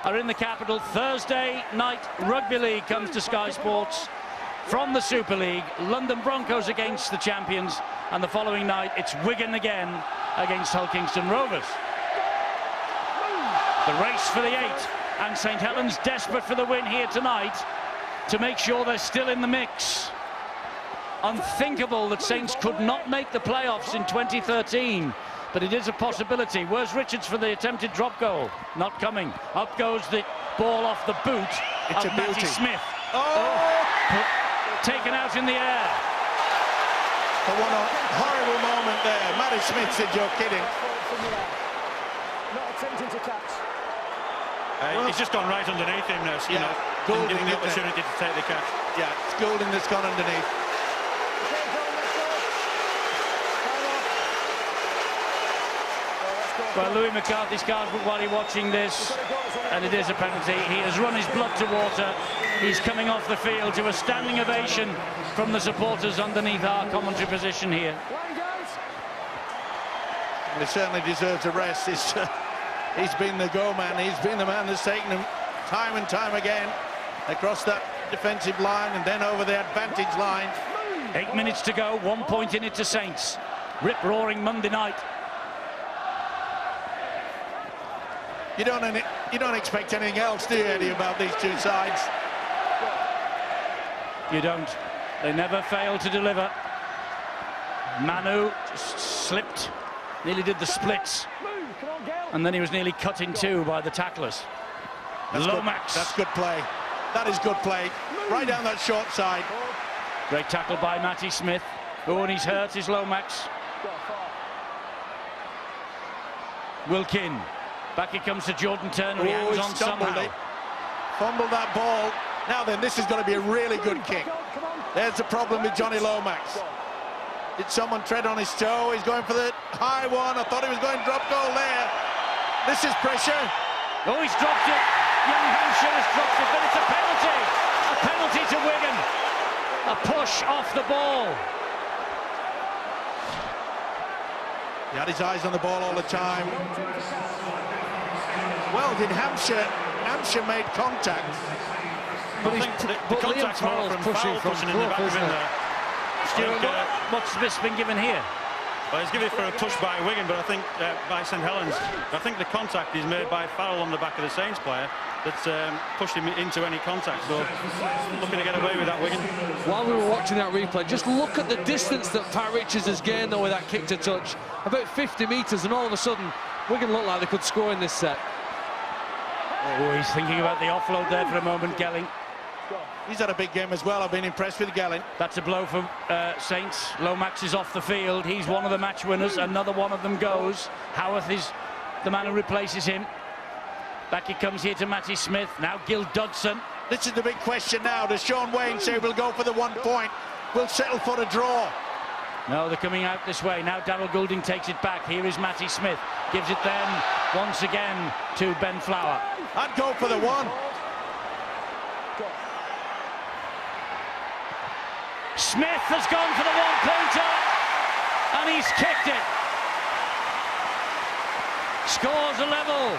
are in the capital. Thursday night Rugby League comes to Sky Sports from the Super League. London Broncos against the champions, and the following night it's Wigan again against Hull Kingston Rovers. The race for the 8, and St Helens desperate for the win here tonight to make sure they're still in the mix. Unthinkable that Saints could not make the playoffs in 2013, but it is a possibility. Where's Richards for the attempted drop goal? Not coming. Up goes the ball off the boot It's of a Matty beauty. Smith. Oh! taken out in the air. But what a horrible moment there. Matty Smith said, "You're kidding." Not attempting to catch. He's just gone right underneath him now, so, you know, Goulding, given the isn't it? opportunity to take the catch. Yeah, it's Goulding that's gone underneath. Well, Louis McCarthy's card while he's watching this, and it is a penalty. He has run his blood to water. He's coming off the field to a standing ovation from the supporters underneath our commentary position here. He certainly deserves a rest. He's been the go-man. He's been the man that's taken him time and time again across that defensive line and then over the advantage line. 8 minutes to go, 1 point in it to Saints. Rip-roaring Monday night. You don't expect anything else, do you, Eddie, about these two sides? You don't. They never fail to deliver. Manu just slipped, nearly did the splits, and then he was nearly cut in two by the tacklers. Lomax. That's good play. That is good play. Right down that short side. Great tackle by Matty Smith. Oh, and he's hurt, is Lomax. Wilkin. Back he comes to Jordan Turner. He hangs on somehow. Fumbled that ball. Now then, this is going to be a really good kick. There's the problem with Johnny Lomax. Did someone tread on his toe? He's going for the high one. I thought he was going to drop goal there. This is pressure. Oh, he's dropped it. Young Hampshire has dropped it, but it's a penalty. A penalty to Wigan. A push off the ball. He had his eyes on the ball all the time. Well, did Hampshire made contact. But the contact's more from foul pushing in the back of him there. Stuart, what's Smith been given here? Well, he's given it for a push by Wigan, but I think by St Helens. I think the contact is made by Farrell on the back of the Saints player that's pushed him into any contact. So looking to get away with that, Wigan. While we were watching that replay, just look at the distance that Pat Richards has gained though with that kick to touch. About 50 metres, and all of a sudden Wigan looked like they could score in this set. Oh, he's thinking about the offload there for a moment, Gelling. He's had a big game as well. I've been impressed with Gelling. That's a blow for Saints. Lomax is off the field. He's one of the match winners. Another one of them goes. Howarth is the man who replaces him. Back he comes here to Matty Smith. Now Gil Dodson. This is the big question now. Does Sean Wayne say we'll go for the 1 point? We'll settle for a draw. No, they're coming out this way. Now Darryl Goulding takes it back. Here is Matty Smith. Gives it then once again to Ben Flower. I'd go for the 1. Smith has gone for the 1-pointer, and he's kicked it. Scores a level.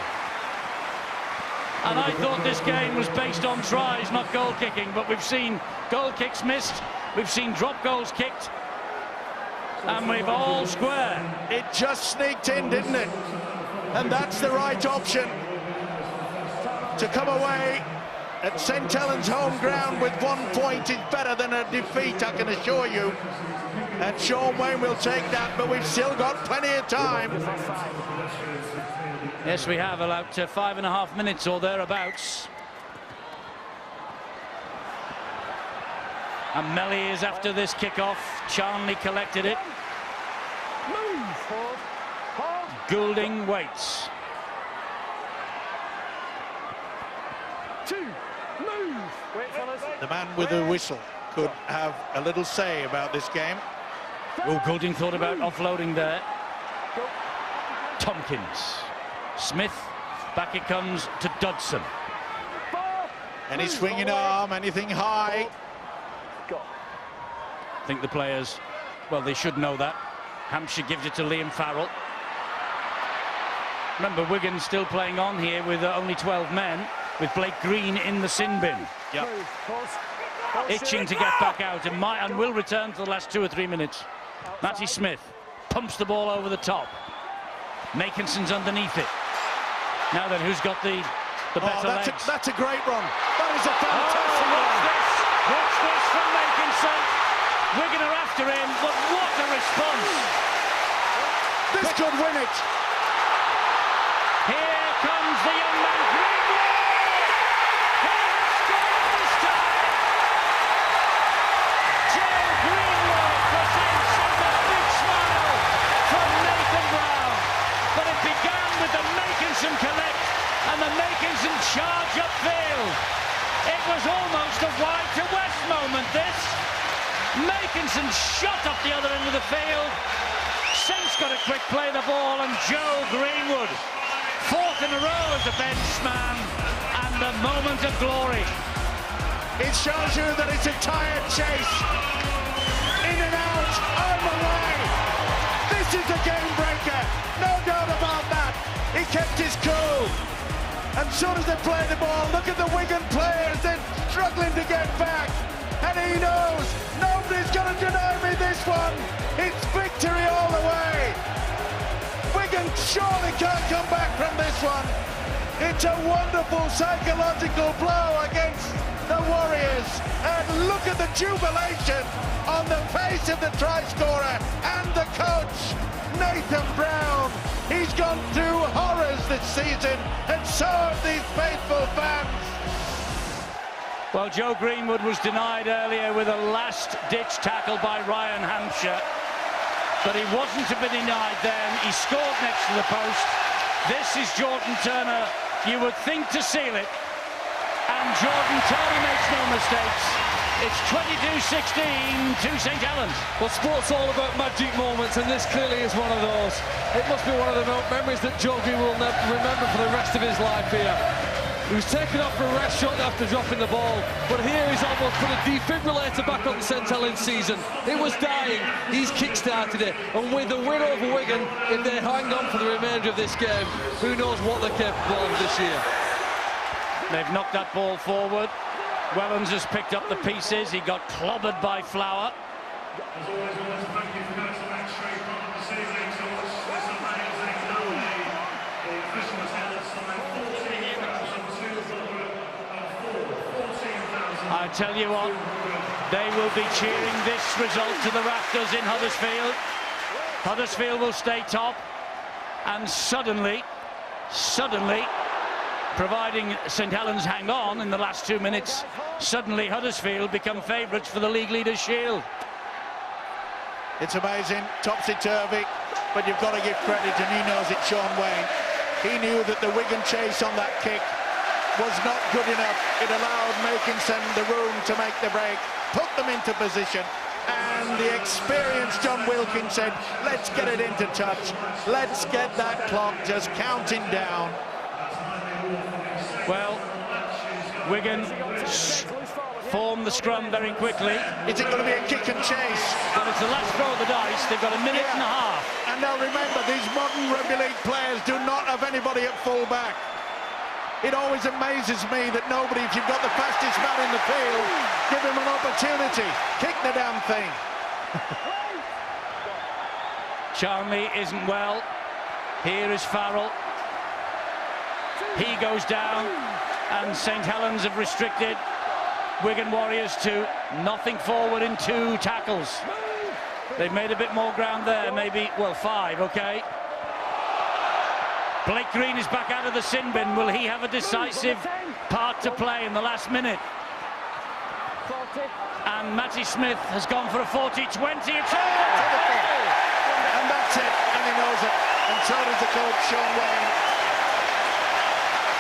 And I thought this game was based on tries, not goal kicking, but we've seen goal kicks missed, we've seen drop goals kicked, and we've all square. It just sneaked in, didn't it? And that's the right option. To come away at St Helens home ground with 1 point is better than a defeat, I can assure you. And Sean Wayne will take that, but we've still got plenty of time. Yes, we have about 5.5 minutes or thereabouts. And Melly is after this kickoff. Charnley collected it. Goulding waits. The man with the whistle could have a little say about this game. Oh, Goulding thought about offloading there. Tompkins. Smith. Back it comes to Dodson. Any swinging arm, anything high. I think the players, well, they should know that. Hampshire gives it to Liam Farrell. Remember, Wigan still playing on here with only 12 men, with Blake Green in the sin bin. Yep. Itching to get back out and will return for the last 2 or 3 minutes. Matty Smith pumps the ball over the top. Makinson's underneath it. Now then, who's got the better legs? That's a great run. That is a fantastic run. Watch this from Makinson. Wigan are after him, but what a response. This could win it. Here comes the young man. Greenwood! He has scored this time! was almost a wide to west moment, this. Makinson shot up the other end of the field. Saint's got a quick play the ball, and Joe Greenwood, fourth in a row as a benchman, and the moment of glory. It shows you that it's a tired chase. In and out, on the way. This is a game breaker, no doubt about that. He kept his cool. And soon as they play the ball, look at the Wigan players, they're struggling to get back. And he knows, nobody's going to deny me this one. It's victory all the way. Wigan surely can't come back from this one. It's a wonderful psychological blow against the Warriors. And look at the jubilation on the face of the try scorer and the coach, Nathan Brown. He's gone through horrors this season, and so have these faithful fans. Well, Joe Greenwood was denied earlier with a last-ditch tackle by Ryan Hampshire, but he wasn't to be denied then. He scored next to the post. This is Jordan Turner, you would think, to seal it, and Jordan Turner makes no mistakes. It's 22-16 to St Helens. Well, sport's all about magic moments, and this clearly is one of those. It must be one of the memories that Joe Greenwood will remember for the rest of his life here. He was taken off for a rest shot after dropping the ball, but here he's almost put a defibrillator back on the St Helens season. It was dying, he's kick-started it, and with the win over Wigan, if they hang on for the remainder of this game, who knows what they're capable of this year. They've knocked that ball forward. Wellens has picked up the pieces. He got clobbered by Flower. As always, we want to thank you for going to the match straight from this evening to watch this amazing derby. The official attendance line 14,204. I tell you what, they will be cheering this result to the rafters in Huddersfield. Huddersfield will stay top, and suddenly, providing St Helens hang on in the last 2 minutes, suddenly Huddersfield become favourites for the League Leaders' Shield. It's amazing, topsy-turvy, but you've got to give credit, and he knows it, Sean Wayne. He knew that the Wigan chase on that kick was not good enough. It allowed Makinson the room to make the break, put them into position, and the experienced John Wilkins said, let's get it into touch, let's get that clock just counting down. Well, Wigan form the scrum very quickly. Is it going to be a kick and chase? Well, it's the last throw of the dice. They've got a minute and a half. And now remember, these modern rugby league players do not have anybody at full back. It always amazes me that nobody, if you've got the fastest man in the field, give him an opportunity. Kick the damn thing. Charnley isn't well. Here is Farrell. He goes down, and St Helens have restricted Wigan Warriors to nothing forward in 2 tackles. They've made a bit more ground there, maybe, well, 5, okay. Blake Green is back out of the sin bin. Will he have a decisive part to play in the last minute? And Matty Smith has gone for a 40-20. It's all. And that's it, and he knows it. And so does the coach, Sean Wayne.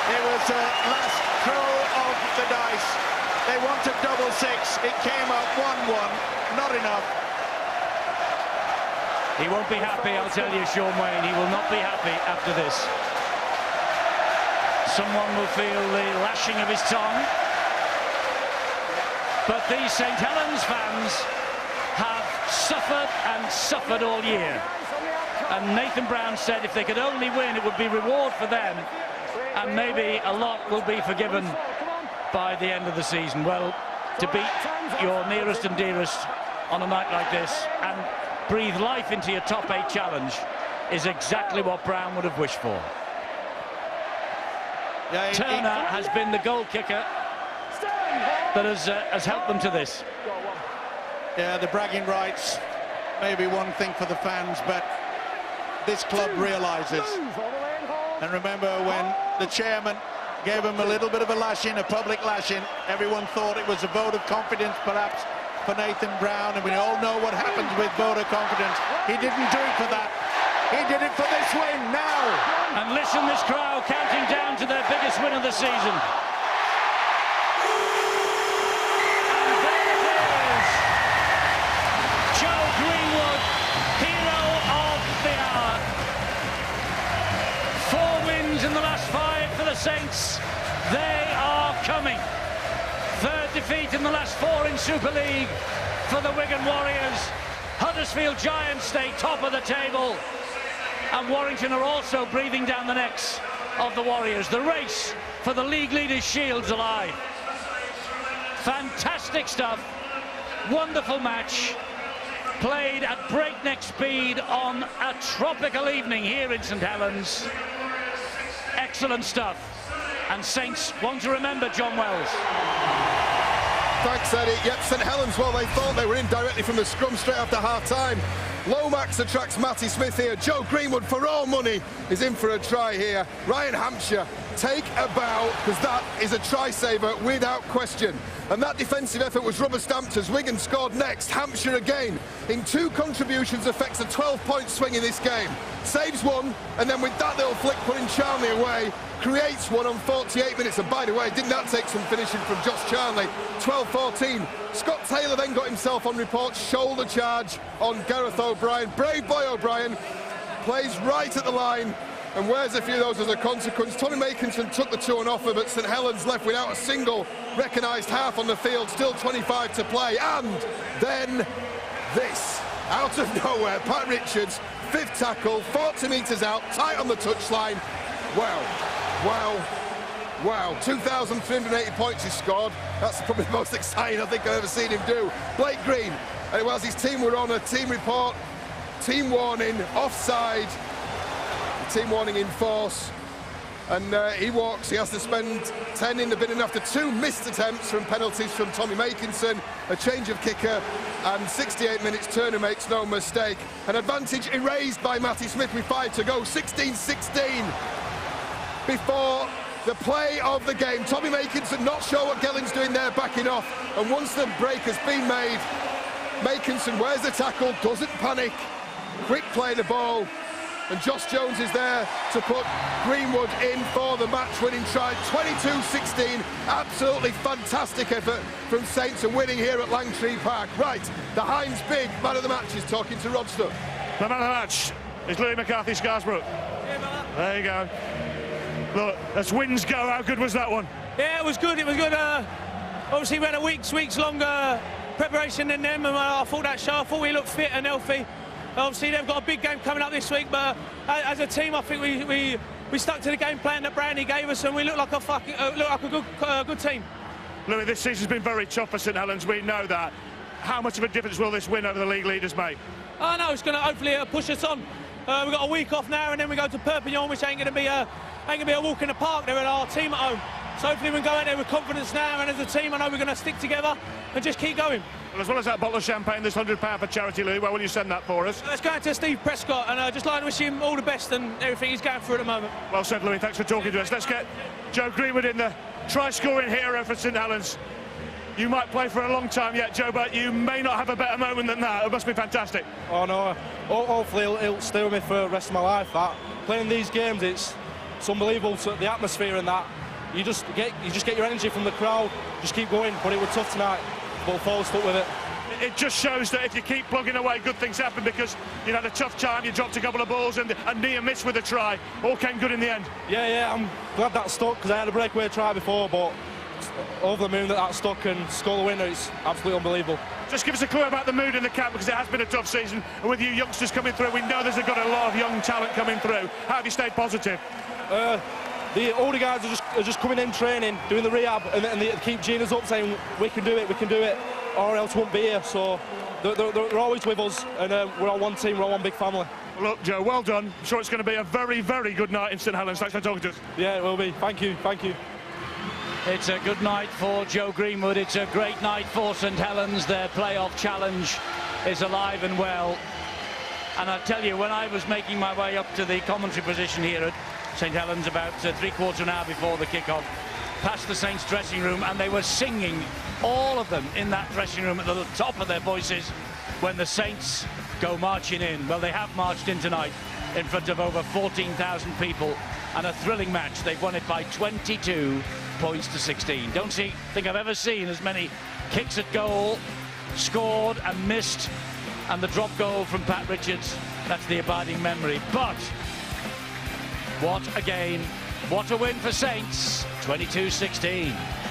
It was the last throw of the dice. They wanted double 6. It came up 1-1. Not enough. He won't be happy, I'll tell you, Sean Wayne. He will not be happy after this. Someone will feel the lashing of his tongue. But these St Helens fans have suffered and suffered all year. And Nathan Brown said if they could only win, it would be reward for them. And maybe a lot will be forgiven by the end of the season. Well, to beat your nearest and dearest on a night like this and breathe life into your top 8 challenge is exactly what Brown would have wished for. Yeah, Turner has been the goal kicker that has helped them to this. Yeah, the bragging rights may be one thing for the fans, but this club realises. And remember when the chairman gave him a little bit of a lashing, a public lashing, everyone thought it was a vote of confidence perhaps for Nathan Brown, and we all know what happens with vote of confidence. He didn't do it for that. He did it for this win now. And listen, this crowd counting down to their biggest win of the season. Saints, they are coming. Third defeat in the last 4 in Super League for the Wigan Warriors. Huddersfield Giants stay top of the table, and Warrington are also breathing down the necks of the Warriors. The race for the league leaders' shield's alive. Fantastic stuff. Wonderful match. Played at breakneck speed on a tropical evening here in St Helens. Excellent stuff. And Saints want to remember John Wells. Thanks, Eddie. Yep, St Helens, well, they thought they were in directly from the scrum straight after half-time. Lomax attracts Matty Smith here. Joe Greenwood, for all money, is in for a try here. Ryan Hampshire, take a bow, because that is a try-saver without question. And that defensive effort was rubber-stamped as Wigan scored next. Hampshire again, in 2 contributions, affects a 12-point swing in this game. Saves one, and then with that little flick putting Charnley away, creates one on 48 minutes. And by the way, didn't that take some finishing from Josh Charnley? 12-14. Scott Taylor then got himself on report, shoulder charge on Gareth O'Brien. Brave boy O'Brien plays right at the line and wears a few of those as a consequence. Tommy Makinson took the 2 on offer, but St Helens left without a single recognised half on the field. Still 25 to play. And then this, out of nowhere, Pat Richards, 5th tackle, 40 metres out, tight on the touchline. Wow, 2,380 points he scored. That's probably the most exciting I think I've ever seen him do. Blake Green, and whilst his team were on a team report, team warning, offside, team warning in force, and he walks. He has to spend 10 in the bin after 2 missed attempts from penalties from Tommy Makinson, a change of kicker, and 68 minutes. Turner makes no mistake. An advantage erased by Matty Smith with 5 to go, 16-16 before the play of the game. Tommy Makinson not sure what Gellin's doing there, backing off, and once the break has been made, Makinson wears the tackle, doesn't panic, quick play the ball, and Josh Jones is there to put Greenwood in for the match-winning try. 22-16, absolutely fantastic effort from Saints, and winning here at Langtree Park. Right, the Heinz Big man of the match is talking to Rod Stubb. The man of the match is Louis McCarthy Scarsbrook. There you go. Look, as wins go, how good was that one? Yeah, it was good. Obviously, we had a weeks longer preparation than them, and I thought that show. I thought we looked fit and healthy. Obviously, they've got a big game coming up this week, but as a team, I think we stuck to the game plan that Brandy gave us, and we look like a good team. Louis, this season's been very tough for St Helens. We know that. How much of a difference will this win over the league leaders make? I know it's going to hopefully push us on. We've got a week off now, and then we go to Perpignan, which ain't going to be a walk in the park. They're at our team at home. So hopefully we can go out there with confidence now, and as a team I know we're going to stick together and just keep going. Well, as well as that bottle of champagne, this £100 for charity, Louis, where will you send that for us? Let's go out to Steve Prescott, and just like to wish him all the best and everything he's going through at the moment. Well said, Louis, thanks for talking to us. Let's get Joe Greenwood in, the try-scoring hero for St Helens. You might play for a long time yet, Joe, but you may not have a better moment than that. It must be fantastic. Oh no, hopefully it'll stay with me for the rest of my life. That playing these games, it's unbelievable. The atmosphere and that, you just get your energy from the crowd. Just keep going. But it was tough tonight, but Paul stuck with it. It just shows that if you keep plugging away, good things happen, because you had a tough time, you dropped a couple of balls and a near miss with a try. All came good in the end. Yeah, I'm glad that stuck, because I had a breakaway try before, but over the moon that stuck and score the winner. It's absolutely unbelievable. Just give us a clue about the mood in the camp, because it has been a tough season, and with you youngsters coming through, we know there's got a lot of young talent coming through. How have you stayed positive? The older guys are just coming in training, doing the rehab, and they keep geeing us up, saying we can do it, or else we won't be here. So they're always with us, and we're on one team, we're on one big family. Well, look, Joe, well done. I'm sure it's going to be a very, very good night in St Helens. Thanks for talking to us. Yeah, it will be. Thank you. It's a good night for Joe Greenwood. It's a great night for St Helens. Their playoff challenge is alive and well. And I tell you, when I was making my way up to the commentary position here at St Helens about 3/4 an hour before the kick-off, past the Saints dressing room, and they were singing, all of them in that dressing room at the top of their voices, when the Saints go marching in. Well, they have marched in tonight in front of over 14,000 people, and a thrilling match. They've won it by 22 points to 16. Don't think I've ever seen as many kicks at goal scored and missed, and the drop goal from Pat Richards, that's the abiding memory. But what a game What a win for Saints, 22-16.